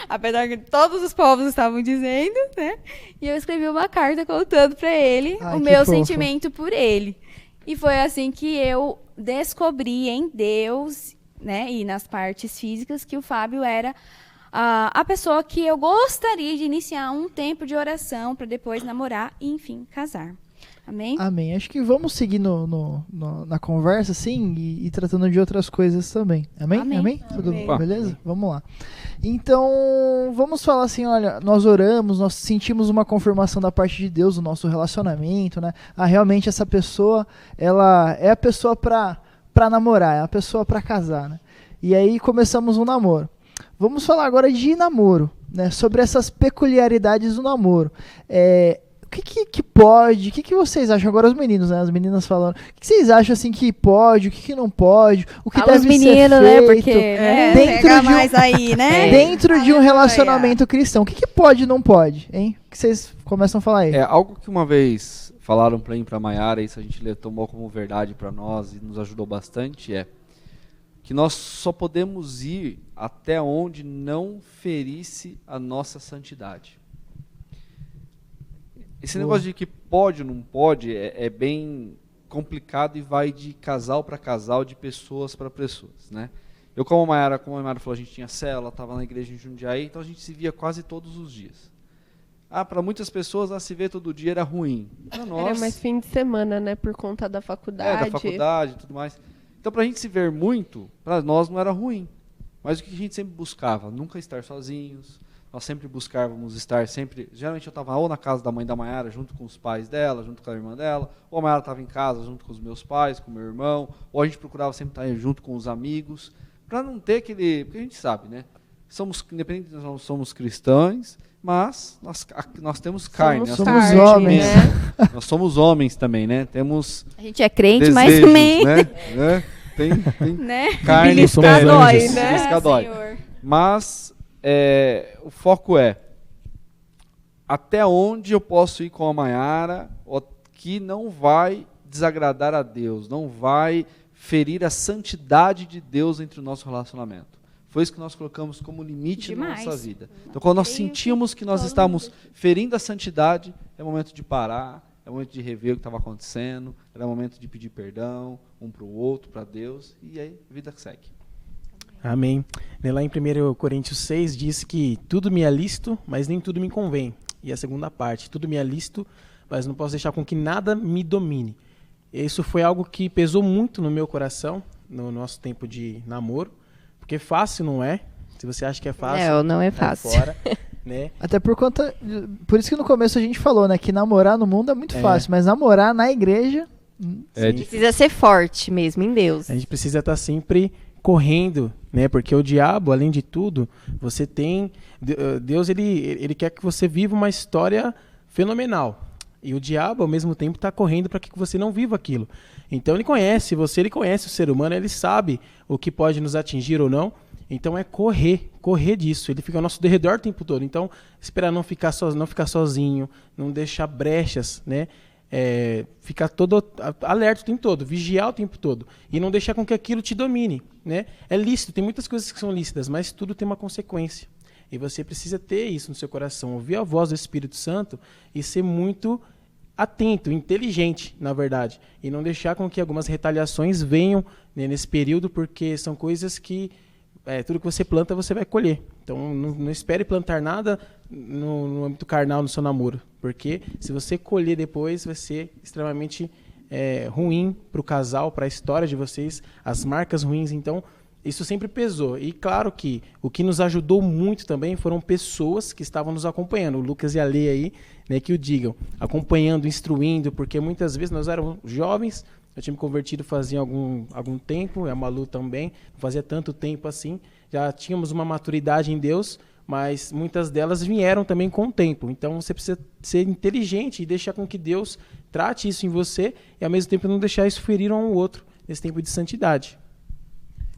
apesar que todos os povos estavam dizendo, né? E eu escrevi uma carta contando para ele o meu sentimento por ele. E foi assim que eu descobri em Deus, né, e nas partes físicas, que o Fábio era a pessoa que eu gostaria de iniciar um tempo de oração para depois namorar e, enfim, casar. Amém? Amém. Acho que vamos seguir na conversa, sim, e tratando de outras coisas também. Amém? Amém? Tudo Amém. beleza? Vamos lá. Então, vamos falar assim, olha, nós oramos, nós sentimos uma confirmação da parte de Deus no nosso relacionamento, né? Realmente essa pessoa, ela é a pessoa pra namorar, é a pessoa pra casar, né? E aí começamos um namoro. Vamos falar agora de namoro, né? Sobre essas peculiaridades do namoro. O que pode, o que vocês acham? Agora os meninos, né? As meninas falando. O que vocês acham, assim, que pode, o que não pode, o que deve meninos, ser feito, né? Porque dentro de mais aí, né? dentro de um relacionamento cristão. O que pode e não pode, hein? O que vocês começam a falar aí? Algo que uma vez falaram pra mim, pra Maiara, isso a gente tomou como verdade pra nós e nos ajudou bastante, que nós só podemos ir até onde não ferisse a nossa santidade. Esse negócio de que pode ou não pode é bem complicado e vai de casal para casal, de pessoas para pessoas, né? Eu, como a Maiara falou, a gente tinha célula, estava na igreja em Jundiaí, então a gente se via quase todos os dias. Para muitas pessoas, se ver todo dia era ruim. Para nós, era mais fim de semana, né? Por conta da faculdade. Da faculdade e tudo mais. Então, para a gente se ver muito, para nós não era ruim. Mas o que a gente sempre buscava? Nunca estar sozinhos. Nós sempre buscávamos estar sempre... Geralmente eu estava ou na casa da mãe da Maiara, junto com os pais dela, junto com a irmã dela, ou a Maiara estava em casa, junto com os meus pais, com o meu irmão, ou a gente procurava sempre estar junto com os amigos, para não ter aquele... Porque a gente sabe, né? Independente de nós somos cristãos, mas nós temos carne. Somos homens. Né? Nós somos homens também, né? Temos a gente é crente, desejos, mas também... né? tem né? carne Beliscar somos dói, anjos. né? Beliscar dói. Senhor. Mas o foco é até onde eu posso ir com a Maiara que não vai desagradar a Deus, não vai ferir a santidade de Deus entre o nosso relacionamento. Foi isso que nós colocamos como limite na nossa vida. Então, quando nós sentimos que nós estamos ferindo a santidade, é momento de parar, é momento de rever o que estava acontecendo, é momento de pedir perdão um para o outro, para Deus, e aí a vida segue. Amém. Lá em 1 Coríntios 6 diz que tudo me é lícito, mas nem tudo me convém. E a segunda parte, tudo me é lícito, mas não posso deixar com que nada me domine. Isso foi algo que pesou muito no meu coração, no nosso tempo de namoro, porque fácil não é. Se você acha que é fácil, não é fácil. Fora, né? Até por isso que no começo a gente falou, né, que namorar no mundo é muito fácil, mas namorar na igreja... Precisa ser forte mesmo em Deus. A gente precisa estar sempre correndo, né? Porque o diabo, além de tudo, você tem... Deus, ele quer que você viva uma história fenomenal. E o diabo, ao mesmo tempo, está correndo para que você não viva aquilo. Então, ele conhece você, ele conhece o ser humano, ele sabe o que pode nos atingir ou não. Então, é correr disso. Ele fica ao nosso derredor o tempo todo. Então, esperar não ficar sozinho, não deixar brechas, né? Ficar todo alerta o tempo todo, vigiar o tempo todo. E não deixar com que aquilo te domine, né? É lícito, tem muitas coisas que são lícitas, mas tudo tem uma consequência. E você precisa ter isso no seu coração, ouvir a voz do Espírito Santo e ser muito atento, inteligente, na verdade. E não deixar com que algumas retaliações venham, né, nesse período, porque são coisas que tudo que você planta, você vai colher. Então, não espere plantar nada no âmbito carnal no seu namoro, porque se você colher depois, vai ser extremamente ruim para o casal, para a história de vocês, as marcas ruins. Então, isso sempre pesou. E claro que o que nos ajudou muito também foram pessoas que estavam nos acompanhando. O Lucas e a Lê aí, né, que o digam. Acompanhando, instruindo, porque muitas vezes nós éramos jovens, eu tinha me convertido fazia algum tempo, a Malu também, não fazia tanto tempo assim. Já tínhamos uma maturidade em Deus, mas muitas delas vieram também com o tempo. Então você precisa ser inteligente e deixar com que Deus trate isso em você e ao mesmo tempo não deixar isso ferir um ao outro nesse tempo de santidade.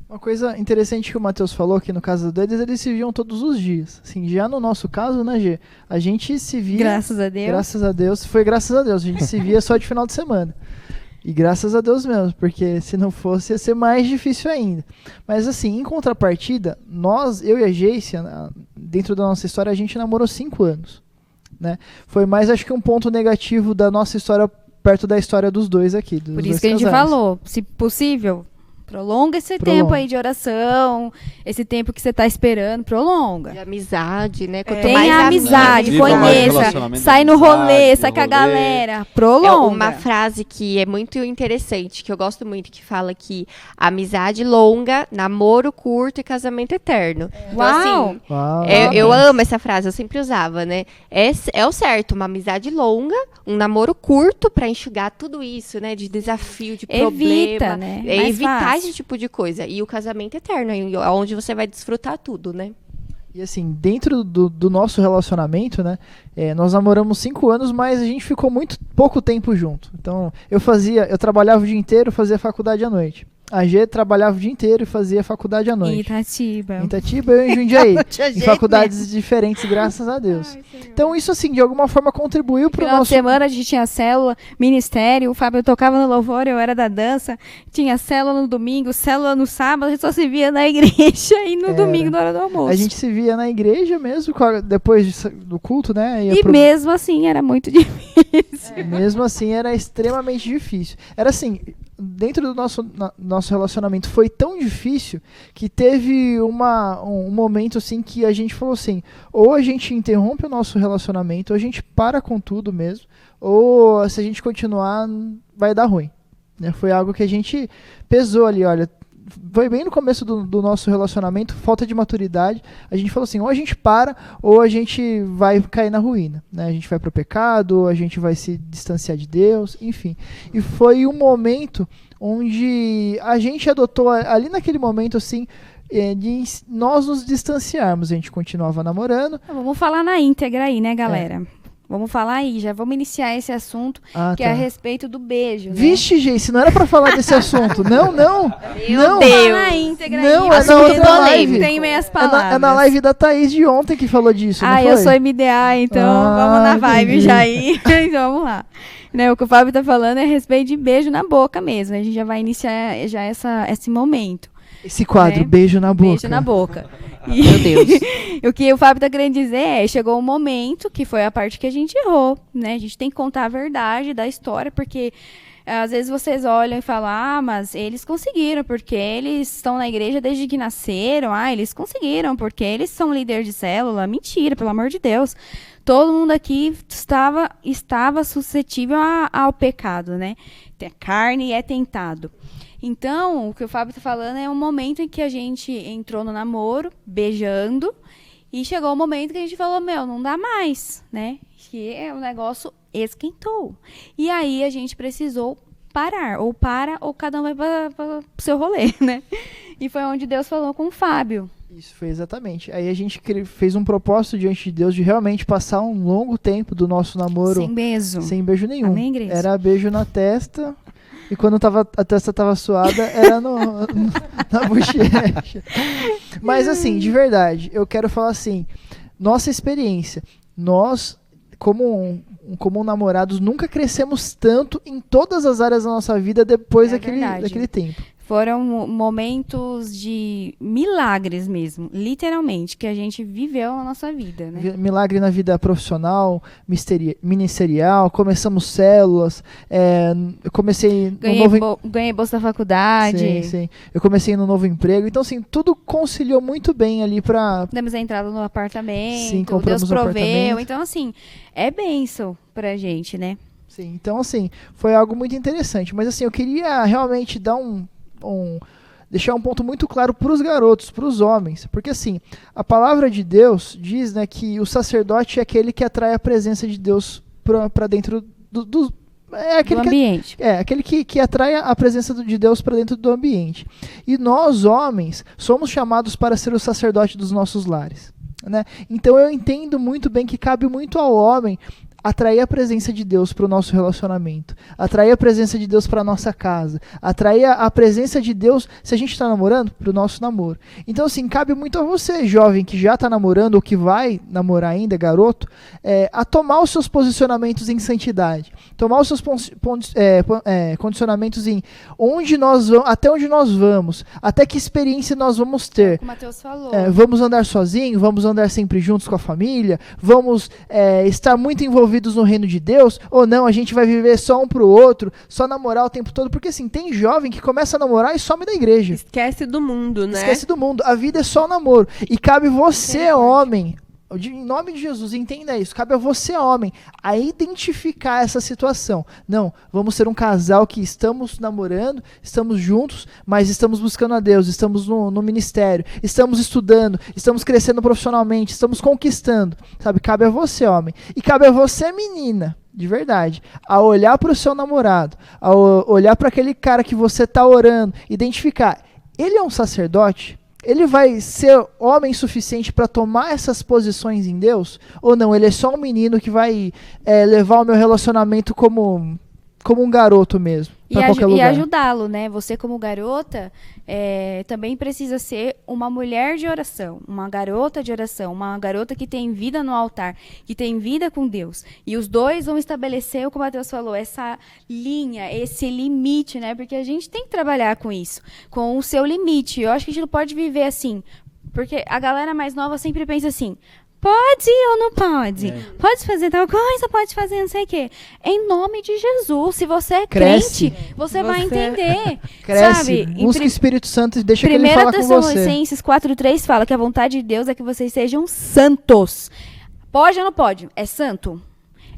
Uma coisa interessante que o Matheus falou, que no caso deles, eles se viam todos os dias. Assim, já no nosso caso, né, Gê? A gente se via... Graças a Deus. Graças a Deus. Foi graças a Deus. A gente se via só de final de semana. E graças a Deus mesmo, porque se não fosse, ia ser mais difícil ainda. Mas assim, em contrapartida, eu e a Geicia, dentro da nossa história, a gente namorou 5 anos. Né? Foi mais, acho que, um ponto negativo da nossa história, perto da história dos dois aqui. Por isso que a gente falou, se possível... Prolonga esse tempo aí de oração, esse tempo que você está esperando, prolonga. De amizade, né? Quanto Tenha mais amizade, conheça, sai no rolê, sai com a galera, prolonga. Uma frase que é muito interessante, que eu gosto muito, que fala que amizade longa, namoro curto e casamento eterno. Então, assim, eu amo essa frase, eu sempre usava, né? É o certo, uma amizade longa, um namoro curto para enxugar tudo isso, né? De desafio, de problema. Né? Evitar esse tipo de coisa. E o casamento eterno, onde você vai desfrutar tudo, né? E assim, dentro do nosso relacionamento, né? Nós namoramos 5 anos, mas a gente ficou muito pouco tempo junto. Então, eu trabalhava o dia inteiro, fazia faculdade à noite. A G trabalhava o dia inteiro e fazia faculdade à noite. Em Itatiba, eu em Jundiaí. Em faculdades diferentes, graças a Deus. Então isso, assim, de alguma forma contribuiu para o nosso... Final de semana a gente tinha célula, ministério, o Fábio tocava no louvor, eu era da dança, tinha célula no domingo, célula no sábado, a gente só se via na igreja e no domingo na hora do almoço. A gente se via na igreja mesmo, depois do culto, né? E mesmo assim era muito difícil. Mesmo assim era extremamente difícil. Era assim... Dentro do nosso relacionamento foi tão difícil que teve um momento assim que a gente falou assim, ou a gente interrompe o nosso relacionamento, ou a gente para com tudo mesmo, ou se a gente continuar vai dar ruim. Né? Foi algo que a gente pesou ali, olha, foi bem no começo do nosso relacionamento, falta de maturidade, a gente falou assim, ou a gente para, ou a gente vai cair na ruína, né? A gente vai pro pecado, ou a gente vai se distanciar de Deus, enfim. E foi um momento onde a gente adotou, ali naquele momento assim, de nós nos distanciarmos, a gente continuava namorando. Vamos falar na íntegra aí, né, galera? Vamos falar aí, já vamos iniciar esse assunto, que é a respeito do beijo, né? Vixe, gente, não era pra falar desse assunto. Não. Meu Deus. Na íntegra não, aí, é na outra live. Tem meias palavras. É na live da Thaís de ontem que falou disso, não foi? Eu sou MDA, então vamos na vibe já aí. Então vamos lá. Né, o que o Fábio tá falando é a respeito de beijo na boca mesmo. A gente já vai iniciar já esse momento. Esse quadro, né? Beijo na boca. Beijo na boca. Meu Deus. O que o Fábio tá querendo dizer é, chegou um momento que foi a parte que a gente errou, né? A gente tem que contar a verdade da história, porque às vezes vocês olham e falam, mas eles conseguiram, porque eles estão na igreja desde que nasceram. Eles conseguiram, porque eles são líder de célula. Mentira, pelo amor de Deus. Todo mundo aqui estava suscetível ao pecado, né? A carne é tentado. Então, o que o Fábio está falando é um momento em que a gente entrou no namoro, beijando, e chegou o momento que a gente falou, não dá mais, né? Que o negócio esquentou. E aí a gente precisou parar, ou cada um vai para o seu rolê, né? E foi onde Deus falou com o Fábio. Isso, foi exatamente. Aí a gente fez um propósito diante de Deus de realmente passar um longo tempo do nosso namoro sem beijo nenhum. Amém, igreja? Era beijo na testa, e quando a testa tava suada, era na bochecha. Mas assim, de verdade, eu quero falar assim, nossa experiência, nós, como namorados, nunca crescemos tanto em todas as áreas da nossa vida depois daquele tempo. Foram momentos de milagres mesmo, literalmente, que a gente viveu na nossa vida, né? Milagre na vida profissional, ministerial, começamos células, eu comecei... Ganhei bolsa da faculdade. Sim. Eu comecei no novo emprego, então assim, tudo conciliou muito bem ali pra... Demos a entrada no apartamento, sim, compramos Deus proveu, apartamento. Então assim, é bênção pra gente, né? Sim, então assim, foi algo muito interessante, mas assim, eu queria realmente dar deixar um ponto muito claro para os garotos, para os homens, porque assim, a palavra de Deus diz, né, que o sacerdote é aquele que atrai a presença de Deus para dentro do ambiente. Aquele que atrai a presença de Deus para dentro do ambiente. E nós, homens, somos chamados para ser o sacerdote dos nossos lares, né? Então eu entendo muito bem que cabe muito ao homem atrair a presença de Deus para o nosso relacionamento, atrair a presença de Deus para a nossa casa, atrair a presença de Deus, se a gente está namorando, para o nosso namoro. Então, assim, cabe muito a você, jovem, que já está namorando ou que vai namorar ainda, garoto, a tomar os seus posicionamentos em santidade, tomar os seus condicionamentos em onde nós vamos, até onde nós vamos, até que experiência nós vamos ter. Como o Matheus falou. Vamos andar sozinhos, vamos andar sempre juntos com a família, vamos estar muito envolvidos no reino de Deus, ou não, a gente vai viver só um pro outro, só namorar o tempo todo, porque assim, tem jovem que começa a namorar e some da igreja. Esquece do mundo, né? Esquece do mundo, a vida é só namoro, e cabe você, homem, em nome de Jesus, entenda isso, cabe a você, homem, a identificar essa situação. Não, vamos ser um casal que estamos namorando, estamos juntos, mas estamos buscando a Deus, estamos no ministério, estamos estudando, estamos crescendo profissionalmente, estamos conquistando, sabe? Cabe a você, homem, e cabe a você, menina, de verdade, a olhar para o seu namorado, a olhar para aquele cara que você está orando, identificar, ele é um sacerdote? Ele vai ser homem suficiente para tomar essas posições em Deus? Ou não? Ele é só um menino que vai levar o meu relacionamento como um garoto mesmo, para qualquer lugar. E ajudá-lo, né? Você como garota também precisa ser uma mulher de oração, uma garota de oração, uma garota que tem vida no altar, que tem vida com Deus. E os dois vão estabelecer, como o Matheus falou, essa linha, esse limite, né? Porque a gente tem que trabalhar com isso, com o seu limite. Eu acho que a gente não pode viver assim, porque a galera mais nova sempre pensa assim: pode ou não pode? Pode fazer tal coisa, pode fazer não sei o quê. Em nome de Jesus, se você é crente, você vai entender. Cresce, sabe? busca o Espírito Santo e deixa que ele fala com você. 1 Tessalonicenses 4:3 fala que a vontade de Deus é que vocês sejam santos. Pode ou não pode? É santo?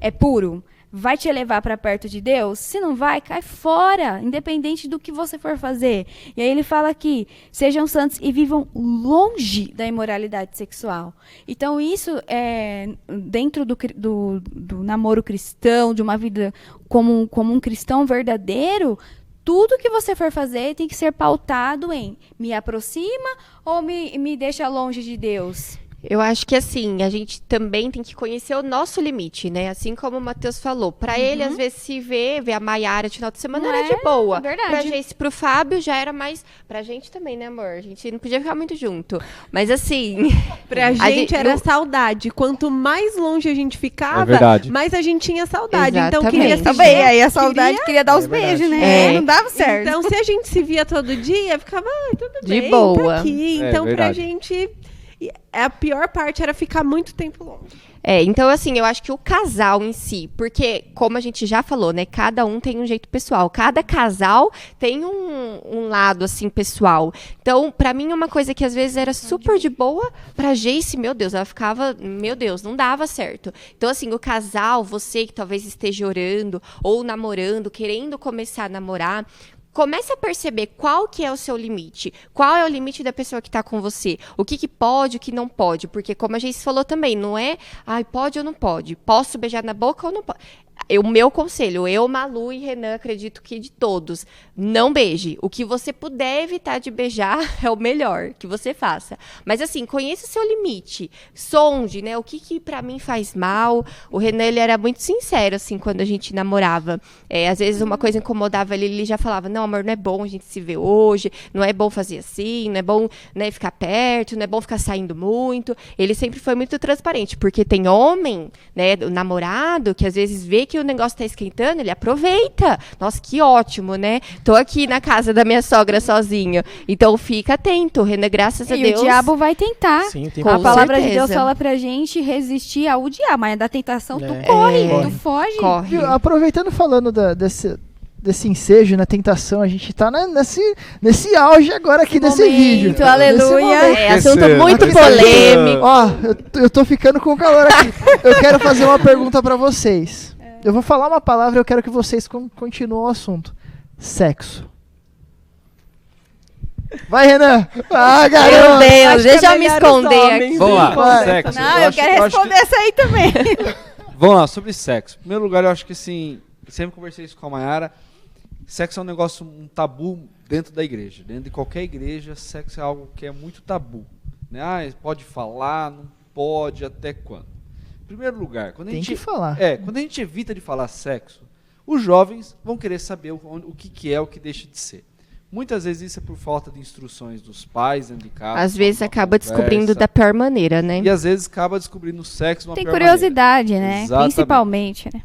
É puro? Vai te levar para perto de Deus? Se não vai, cai fora, independente do que você for fazer. E aí ele fala aqui: sejam santos e vivam longe da imoralidade sexual. Então isso dentro do namoro cristão, de uma vida como um cristão verdadeiro, tudo que você for fazer tem que ser pautado em: me aproxima ou me deixa longe de Deus? Eu acho que assim, a gente também tem que conhecer o nosso limite, né? Assim como o Matheus falou. Pra ele, às vezes, se ver a Maiara no final de semana era de boa. Verdade. Pra gente, pro Fábio, já era mais... Pra gente também, né, amor? A gente não podia ficar muito junto. Mas assim... Pra gente era saudade. Quanto mais longe a gente ficava, mais a gente tinha saudade. Exatamente. Então queria se Também, ver, aí a saudade queria dar os beijos, né? Não dava certo. Então, se a gente se via todo dia, ficava tudo De bem, boa. tá aqui. Então, pra verdade. gente... A pior parte era ficar muito tempo longe. Então assim, eu acho que o casal em si, porque como a gente já falou, né, cada um tem um jeito pessoal, cada casal tem um lado assim pessoal. Então, pra mim uma coisa que às vezes era super de boa, pra Jace, meu Deus, ela ficava, meu Deus, não dava certo. Então assim, o casal, você que talvez esteja orando ou namorando, querendo começar a namorar, comece a perceber qual que é o seu limite. Qual é o limite da pessoa que está com você. O que pode, o que não pode. Porque, como a gente falou também, não é... pode ou não pode. Posso beijar na boca ou não pode. O meu conselho, eu, Malu e Renan, acredito que de todos, não beije. O que você puder evitar de beijar é o melhor que você faça. Mas assim, conheça o seu limite. Sonde, né? O que pra mim faz mal. O Renan, ele era muito sincero, assim, quando a gente namorava. Às vezes uma coisa incomodava ele já falava, não, amor, não é bom a gente se ver hoje, não é bom fazer assim, não é bom, né, ficar perto, não é bom ficar saindo muito. Ele sempre foi muito transparente, porque tem homem, né, o namorado, que às vezes vê que o negócio tá esquentando, ele aproveita. Nossa, que ótimo, né? Tô aqui na casa da minha sogra sozinho. Então fica atento, Renan, graças a Deus. E o diabo vai tentar. Sim, tem A palavra certeza. de Deus fala pra gente resistir ao diabo, mas da tentação tu corre, tu foge. Corre. Viu, aproveitando falando desse ensejo, na tentação, a gente tá nesse auge agora aqui desse vídeo. Aleluia. Assunto muito polêmico. Ó, eu tô ficando com calor aqui. Eu quero fazer uma pergunta pra vocês. Eu vou falar uma palavra e eu quero que vocês continuem o assunto. Sexo. Vai, Renan. Meu Garoto. Deus, deixa eu me esconder aqui. Vamos lá, Vai. sexo. Não, eu quero responder essa aí também. Vamos lá, sobre sexo. Em primeiro lugar, eu acho que assim, sempre conversei isso com a Mayara, sexo é um negócio, um tabu dentro da igreja. Dentro de qualquer igreja, sexo é algo que é muito tabu. Né? Pode falar, não pode, até quando? Em primeiro lugar, quando a gente falar. Quando a gente evita de falar sexo, os jovens vão querer saber o que é, o que deixa de ser. Muitas vezes isso é por falta de instruções dos pais dentro de casa. Às vezes acaba descobrindo da pior maneira, né? E às vezes acaba descobrindo o sexo de uma Tem pior curiosidade, né? Exatamente. Principalmente, né?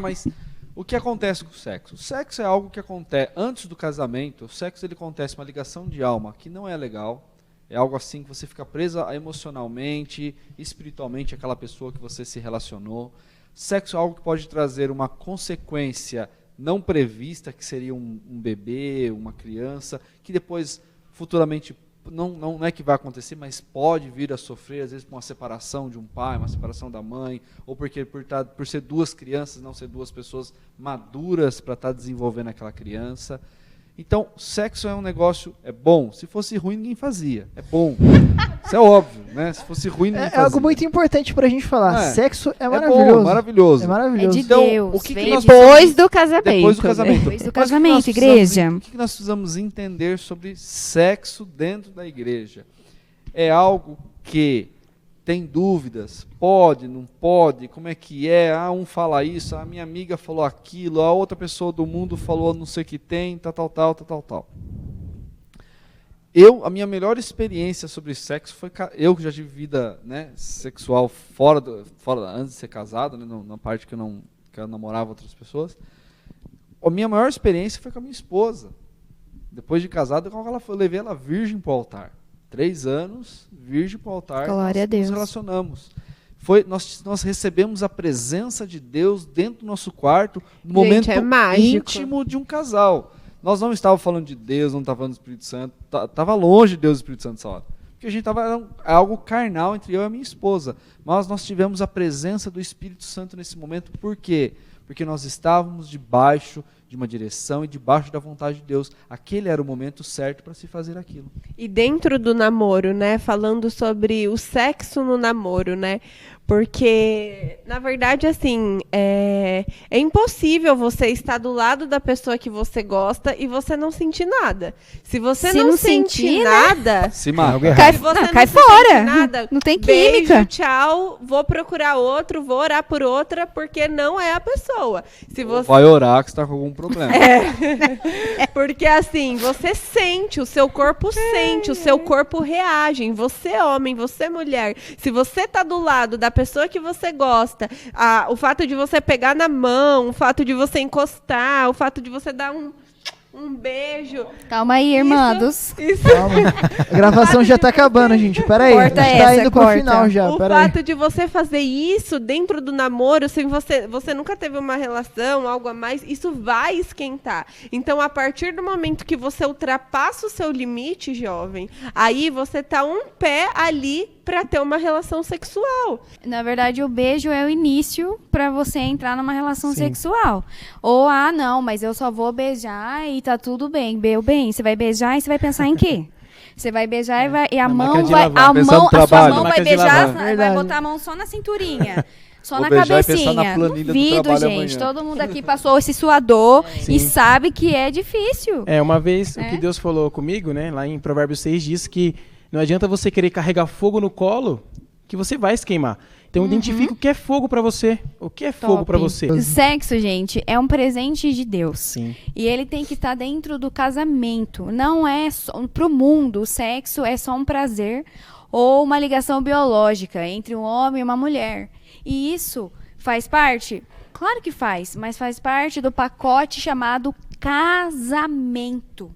Mas o que acontece com o sexo? O sexo é algo que acontece antes do casamento. O sexo ele acontece uma ligação de alma que não é legal. É algo assim que você fica presa emocionalmente, espiritualmente àquela pessoa que você se relacionou. Sexo é algo que pode trazer uma consequência não prevista, que seria um bebê, uma criança, que depois, futuramente, não é que vai acontecer, mas pode vir a sofrer, às vezes, por uma separação de um pai, uma separação da mãe, ou porque por ser duas crianças, não ser duas pessoas maduras para estar desenvolvendo aquela criança. Então, sexo é um negócio, é bom. Se fosse ruim, ninguém fazia. É bom. Isso é óbvio, né? Se fosse ruim, ninguém fazia. É algo muito importante pra gente falar. Sexo é maravilhoso. Bom, maravilhoso. É maravilhoso. É de Então, Deus. o que Depois do casamento. Depois do casamento. Depois do Mas casamento, igreja. O que nós precisamos entender sobre sexo dentro da igreja? É algo que tem dúvidas, pode, não pode, como é que é, um fala isso, a minha amiga falou aquilo, a outra pessoa do mundo falou não sei o que tem, tal. A minha melhor experiência sobre sexo foi, eu que já tive vida, né, sexual fora antes de ser casado, né, na parte que eu namorava outras pessoas, a minha maior experiência foi com a minha esposa. Depois de casado, eu levei ela virgem para o altar. 3 anos, virgem para o altar, Glória a Deus. Nos relacionamos. Nós recebemos a presença de Deus dentro do nosso quarto, no momento íntimo de um casal. Nós não estávamos falando de Deus, não estávamos falando do Espírito Santo, estava longe de Deus e do Espírito Santo nessa hora. Porque a gente estava algo carnal entre eu e a minha esposa. Mas nós tivemos a presença do Espírito Santo nesse momento. Por quê? Porque nós estávamos debaixo de uma direção e debaixo da vontade de Deus. Aquele era o momento certo para se fazer aquilo. E dentro do namoro, né, falando sobre o sexo no namoro, né? Porque, na verdade, assim, é impossível você estar do lado da pessoa que você gosta e você não sentir nada. Se você Se não não sentir sentir, nada, Se mata. Cai, se você não, não cai se fora. sente nada, Não tem beijo, química. tchau, vou procurar outro, vou orar por outra, porque não é a pessoa. Se você Vai orar que você tá com algum problema. Porque assim, você sente, o seu corpo sente, o seu corpo reage. Você homem, você mulher. Se você tá do lado da pessoa que você gosta, o fato de você pegar na mão, o fato de você encostar, o fato de você dar um beijo. Calma aí, irmãos. Isso. Calma. A gravação já tá acabando, gente. Pera aí. Corta a gente tá essa, indo pro corta. final já. O Pera aí. fato de você fazer isso dentro do namoro, se você nunca teve uma relação, algo a mais, isso vai esquentar. Então, a partir do momento que você ultrapassa o seu limite, jovem, aí você tá um pé ali para ter uma relação sexual. Na verdade, o beijo é o início para você entrar numa relação Sim. sexual. Ou, não, mas eu só vou beijar e tá tudo bem. Bem, você vai beijar e você vai pensar em quê? Você vai beijar e a Na mão máquina de vai. lavar. Pensando no A sua trabalho. mão Na vai máquina de beijar, lavar. vai Verdade. botar a mão só na cinturinha. Só Vou na beijar e pensar na cabecinha. planilha do Duvido, trabalho gente. amanhã. Todo mundo aqui passou esse suador Sim. e sabe que é difícil. Uma vez, o É. que Deus falou comigo, né, lá em Provérbios 6, diz que não adianta você querer carregar fogo no colo, que você vai se queimar. Então, identifica o que é fogo pra você. O que é fogo pra você? O sexo, gente, é um presente de Deus. Sim. E ele tem que estar dentro do casamento. Não é só pro mundo, o sexo é só um prazer ou uma ligação biológica entre um homem e uma mulher. E isso faz parte? Claro que faz, mas faz parte do pacote chamado casamento.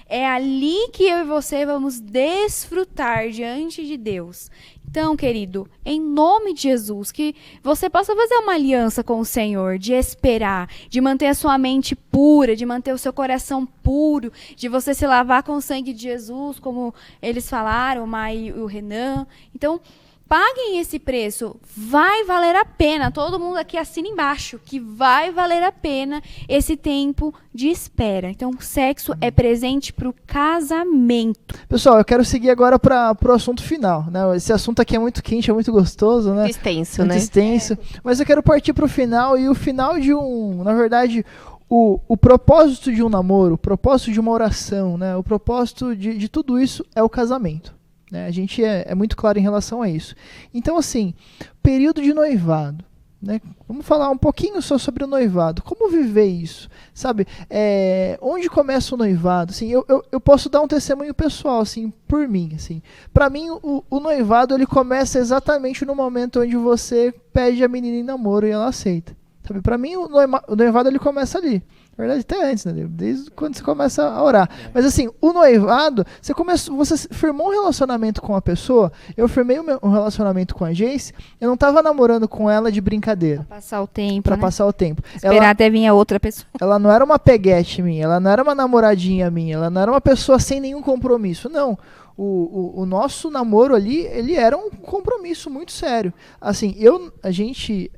É ali que eu e você vamos desfrutar diante de Deus. Então, querido, em nome de Jesus, que você possa fazer uma aliança com o Senhor, de esperar, de manter a sua mente pura, de manter o seu coração puro, de você se lavar com o sangue de Jesus, como eles falaram, o Mai e o Renan. Então, paguem esse preço, vai valer a pena. Todo mundo aqui assina embaixo que vai valer a pena esse tempo de espera. Então, o sexo é presente para o casamento. Pessoal, eu quero seguir agora pro assunto final, né? Esse assunto aqui é muito quente, é muito gostoso, né? Extenso, Muito né? extenso. Mas eu quero partir pro final, e o final de na verdade, o propósito de um namoro, o propósito de uma oração, né? O propósito de tudo isso é o casamento. Né? A gente é muito claro em relação a isso. Então, assim, período de noivado. Né? Vamos falar um pouquinho só sobre o noivado. Como viver isso? Sabe? Onde começa o noivado? Assim, eu posso dar um testemunho pessoal, assim, por mim. Assim. Para mim, o noivado ele começa exatamente no momento onde você pede a menina em namoro e ela aceita. Sabe? Para mim, o noivado ele começa ali. Na verdade, até antes, né? Desde quando você começa a orar. Mas assim, o noivado, você firmou um relacionamento com a pessoa. Eu firmei um relacionamento com a Jace. Eu não tava namorando com ela de brincadeira. Pra passar o tempo, Pra né? passar o tempo. Esperar até vir a outra pessoa. Ela não era uma peguete minha. Ela não era uma namoradinha minha. Ela não era uma pessoa sem nenhum compromisso. Não. O nosso namoro ali, ele era um compromisso muito sério. Assim, a gente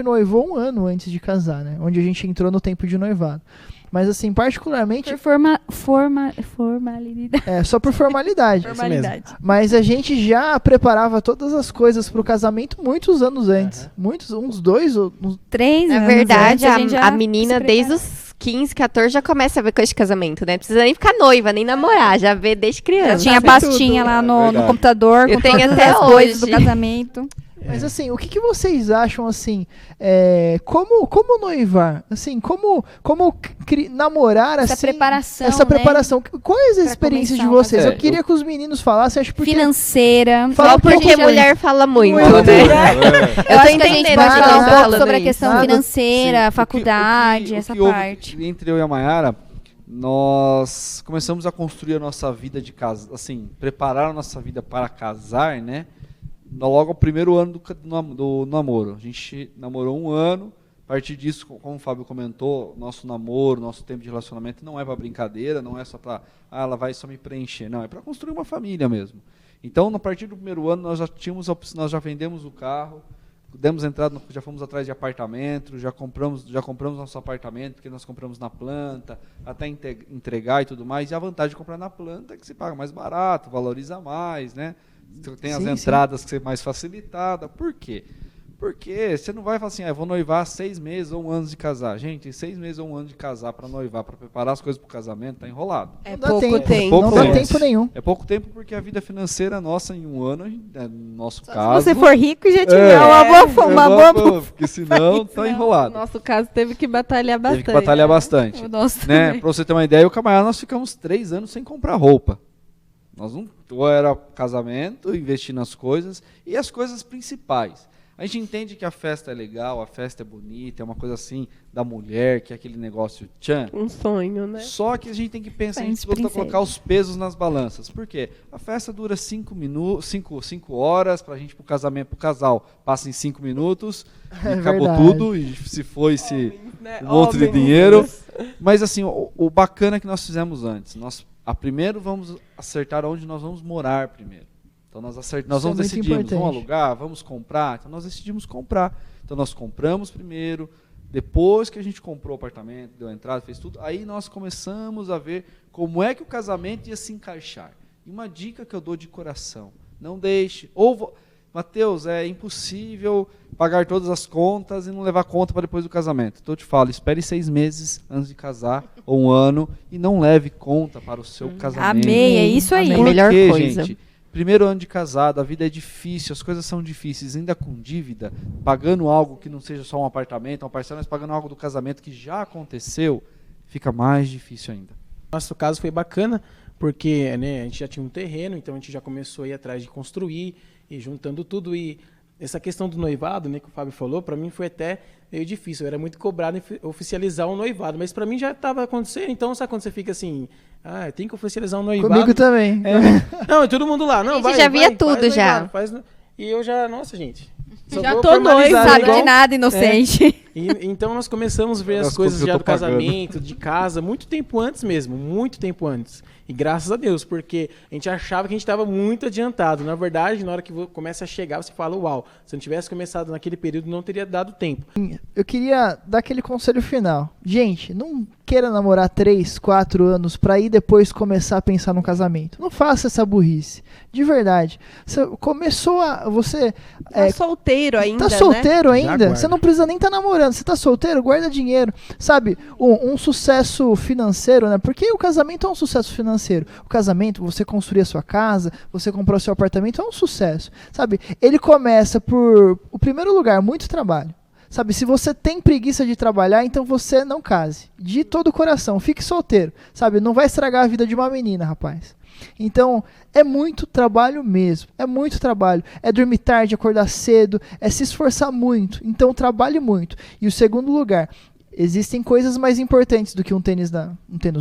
noivou 1 ano antes de casar, né? Onde a gente entrou no tempo de noivado. Mas assim, particularmente... Por formalidade. Só por formalidade. Formalidade. Mas a gente já preparava todas as coisas pro casamento muitos anos antes. Uns 2 ou... 3 Na anos verdade, antes, gente já a menina, se desde prepara. os 15, 14, já começa a ver coisa de casamento, né? Não precisa nem ficar noiva, nem namorar, já vê desde criança. Tinha a pastinha lá no Verdade. computador Eu com tenho todas até as coisas do hoje. casamento. Mas assim, o que vocês acham, assim, como noivar? Assim, como namorar, Essa assim... preparação, Essa preparação. Quais as Pra experiências de começar o vocês? casamento. Eu queria que os meninos falassem, acho porque... Financeira. Fala Só um pouco porque sobre- mulher fala muito, Muito, né? Eu acho que a gente entendendo pode o que falar ela um tá pouco falando sobre a aí. questão Nada. financeira, Sim, faculdade, o essa que houve parte. entre eu e a Mayara, nós começamos a construir a nossa vida de casa, assim, preparar a nossa vida para casar, né? Logo ao primeiro ano do namoro. A gente namorou 1 ano. A partir disso, como o Fábio comentou, nosso namoro, nosso tempo de relacionamento não é para brincadeira, não é só para, ela vai só me preencher. Não, é para construir uma família mesmo. Então, a partir do primeiro ano, nós já vendemos o carro, demos entrada, já fomos atrás de apartamento, já compramos nosso apartamento, porque nós compramos na planta, até entregar e tudo mais. E a vantagem de comprar na planta é que se paga mais barato, valoriza mais, né? tem as entradas que você mais facilitada. Por quê? Porque você não vai falar assim, eu vou noivar 6 meses ou 1 ano de casar. Gente, 6 meses ou 1 ano de casar para noivar, para preparar as coisas para o casamento, tá enrolado. É pouco tempo. Não dá tempo nenhum. É pouco tempo porque a vida financeira nossa em 1 ano, no nosso caso... Se você for rico, já tiver uma boa... Porque senão tá enrolado. No nosso caso, teve que batalhar bastante. Teve que batalhar bastante. O nosso né? também. Para você ter uma ideia, o camarada, nós ficamos 3 anos sem comprar roupa. Nós não... Ou era casamento, investir nas coisas, e as coisas principais. A gente entende que a festa é legal, a festa é bonita, é uma coisa assim da mulher, que é aquele negócio tchan. Um sonho, né? Só que a gente tem que pensar, a gente precisa colocar os pesos nas balanças. Por quê? A festa dura 5 horas, pra gente, pro casamento, pro casal, passa em 5 minutos, e acabou tudo, e se foi-se um monte de dinheiro. Mas assim, o bacana é que nós fizemos antes. Primeiro vamos acertar onde nós vamos morar primeiro. Então nós vamos decidir, vamos alugar, vamos comprar. Então nós decidimos comprar. Então nós compramos primeiro, depois que a gente comprou o apartamento, deu a entrada, fez tudo, aí nós começamos a ver como é que o casamento ia se encaixar. E uma dica que eu dou de coração, não deixe, Mateus, é impossível pagar todas as contas e não levar conta para depois do casamento. Então eu te falo, espere 6 meses antes de casar, ou 1 ano, e não leve conta para o seu casamento. Amém, é isso aí. Por Melhor quê, coisa. gente? Primeiro ano de casado, a vida é difícil, as coisas são difíceis, ainda com dívida, pagando algo que não seja só um apartamento, uma parcela, mas pagando algo do casamento que já aconteceu, fica mais difícil ainda. Nosso caso foi bacana, porque né, a gente já tinha um terreno, então a gente já começou a ir atrás de construir, e juntando tudo, e essa questão do noivado, né, que o Fábio falou, para mim foi até meio difícil, eu era muito cobrado em oficializar um noivado, mas para mim já estava acontecendo, então sabe quando você fica assim, tem que oficializar um noivado. Comigo também. Não, todo mundo lá, não, já via tudo já. E eu já, nossa gente, já tô noivo, sabe de nada, inocente. Então nós começamos a ver as coisas já do casamento, de casa, muito tempo antes mesmo, muito tempo antes. E graças a Deus, porque a gente achava que a gente estava muito adiantado. Na verdade, na hora que começa a chegar, você fala, uau, se eu não tivesse começado naquele período, não teria dado tempo. Eu queria dar aquele conselho final. Gente, não queira namorar 3, 4 anos para ir depois começar a pensar no casamento. Não faça essa burrice. De verdade. Você começou a... Você tá solteiro ainda, tá solteiro né? ainda? Você não precisa nem estar namorando. Você tá solteiro? Guarda dinheiro. Sabe? Um sucesso financeiro, né? Porque o casamento é um sucesso financeiro. O casamento, você construir a sua casa, você comprar o seu apartamento, é um sucesso. Sabe? Ele começa por... O primeiro lugar, muito trabalho. Sabe, se você tem preguiça de trabalhar, então você não case. De todo o coração, fique solteiro. Sabe, não vai estragar a vida de uma menina, rapaz. Então, é muito trabalho mesmo. É muito trabalho. É dormir tarde, acordar cedo, é se esforçar muito. Então, trabalhe muito. E o segundo lugar, existem coisas mais importantes do que um tênis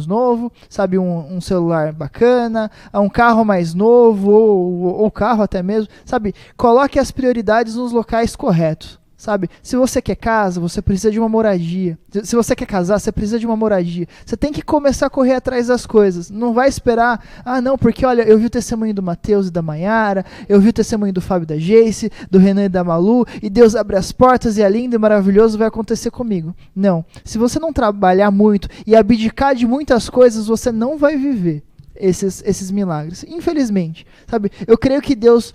novo, sabe, um celular bacana, um carro mais novo, ou carro até mesmo. Sabe, coloque as prioridades nos locais corretos. Sabe, se você quer casa, você precisa de uma moradia. Se você quer casar, você precisa de uma moradia. Você tem que começar a correr atrás das coisas. Não vai esperar, não, porque olha, eu vi o testemunho do Mateus e da Maiara, eu vi o testemunho do Fábio e da Geice, do Renan e da Malu, e Deus abre as portas e é lindo e maravilhoso, vai acontecer comigo. Não, se você não trabalhar muito e abdicar de muitas coisas, você não vai viver esses milagres. Infelizmente, sabe, eu creio que Deus,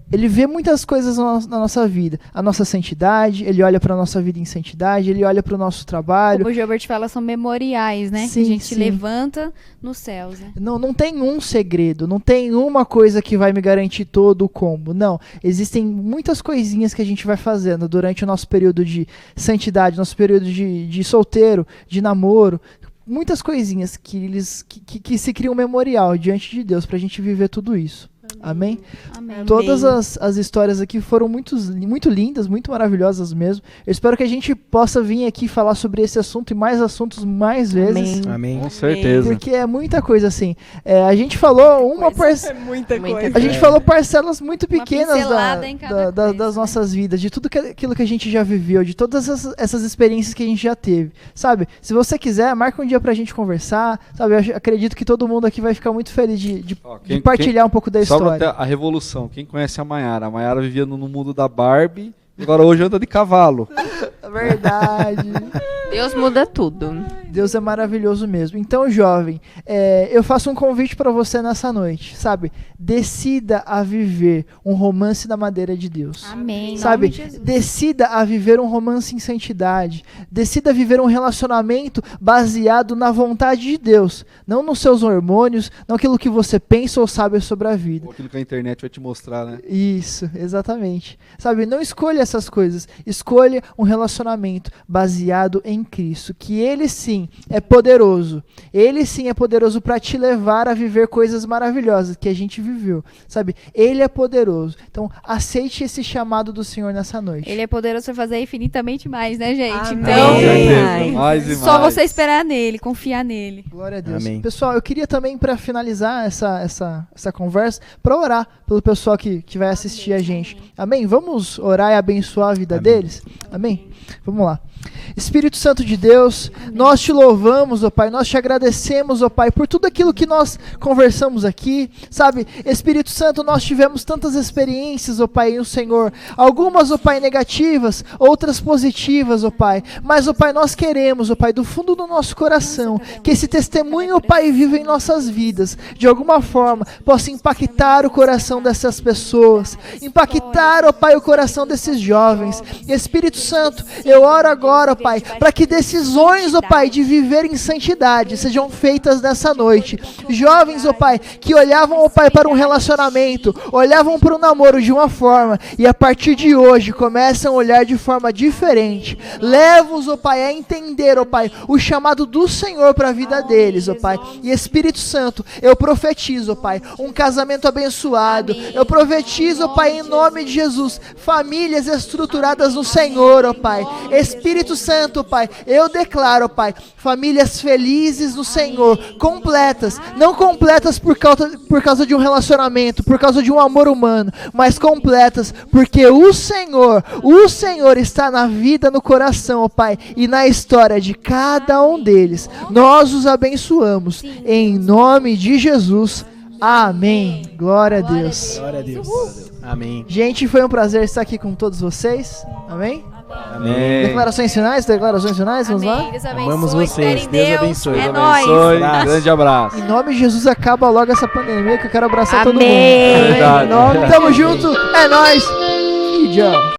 Ele vê muitas coisas na nossa vida. A nossa santidade, ele olha para a nossa vida em santidade, ele olha para o nosso trabalho. Como o Gilbert fala, são memoriais, né? Sim, que a gente sim. levanta nos céus. Né? Não tem um segredo, não tem uma coisa que vai me garantir todo o combo. Não, existem muitas coisinhas que a gente vai fazendo durante o nosso período de santidade, nosso período de solteiro, de namoro. Muitas coisinhas que se cria um memorial diante de Deus pra gente viver tudo isso. Amém? Amém. Todas as histórias aqui foram muito lindas, muito maravilhosas mesmo. Eu espero que a gente possa vir aqui falar sobre esse assunto e mais assuntos mais vezes. Amém. Com certeza. Porque é muita coisa assim. A gente falou É muita coisa. A gente falou parcelas muito pequenas pincelada em cada coisa, das nossas vidas, de tudo aquilo que a gente já viveu, de todas essas experiências que a gente já teve. Sabe? Se você quiser, marca um dia pra gente conversar. Sabe? Eu acredito que todo mundo aqui vai ficar muito feliz de partilhar um pouco da história. Até a revolução. Quem conhece a Maiara? A Maiara vivia no mundo da Barbie e agora hoje anda de cavalo. Verdade. Deus muda tudo. Deus é maravilhoso mesmo. Então, jovem, eu faço um convite para você nessa noite, sabe? Decida a viver um romance na madeira de Deus. Amém. Sabe? Em nome de Jesus. Decida a viver um romance em santidade. Decida a viver um relacionamento baseado na vontade de Deus. Não nos seus hormônios, não aquilo que você pensa ou sabe sobre a vida. Ou aquilo que a internet vai te mostrar, né? Isso, exatamente. Sabe, não escolha essas coisas. Escolha um relacionamento baseado em Cristo, que Ele sim é poderoso. Ele sim é poderoso para te levar a viver coisas maravilhosas que a gente viveu. Sabe, Ele é poderoso. Então, aceite esse chamado do Senhor nessa noite. Ele é poderoso para fazer infinitamente mais, né, gente? Amém. Então, Com certeza, mais e só mais. você esperar nele, confiar nele. Glória a Deus. Amém. Pessoal, eu queria também, para finalizar essa conversa, para orar pelo pessoal que vai assistir a gente. Amém? Vamos orar e abençoar a vida deles? Amém? Vamos lá. Espírito Santo de Deus, nós te louvamos, ó Pai, nós te agradecemos, ó Pai, por tudo aquilo que nós conversamos aqui, sabe? Espírito Santo, nós tivemos tantas experiências, ó Pai, no Senhor, algumas, ó Pai, negativas, outras positivas, ó Pai, mas, ó Pai, nós queremos, ó Pai, do fundo do nosso coração, que esse testemunho, ó Pai, viva em nossas vidas, de alguma forma, possa impactar o coração dessas pessoas, impactar, ó Pai, o coração desses jovens. Espírito Santo, eu oro agora, ó Pai, para que decisões, ó Pai, de viver em santidade sejam feitas nessa noite. Jovens, ó Pai, que olhavam, ó Pai, para um relacionamento, olhavam para um namoro de uma forma, e a partir de hoje começam a olhar de forma diferente. Leva-os, ó Pai, a entender, ó Pai, o chamado do Senhor para a vida deles, ó Pai. E Espírito Santo, eu profetizo, ó Pai, um casamento abençoado. Eu profetizo, ó Pai, em nome de Jesus, famílias estruturadas no Senhor, ó Pai. Espírito Santo, Pai, eu declaro, Pai, famílias felizes no Senhor, completas, não completas por causa de um relacionamento, por causa de um amor humano, mas completas porque o Senhor está na vida, no coração, ó Pai, e na história de cada um deles. Nós os abençoamos, em nome de Jesus. Amém. Glória a Deus. Glória a Deus. Amém. Gente, foi um prazer estar aqui com todos vocês. Amém? Amém. Declarações finais, vamos lá? Amém. Deus abençoe. Amamos vocês. Espere em Deus Deus. abençoe. É Deus nóis. Abençoe. Abraço. Grande abraço. Em nome de Jesus, acaba logo essa pandemia que eu quero abraçar todo mundo. Amém. Amém. Verdade. Em nome, tamo junto, é nóis. E tchau.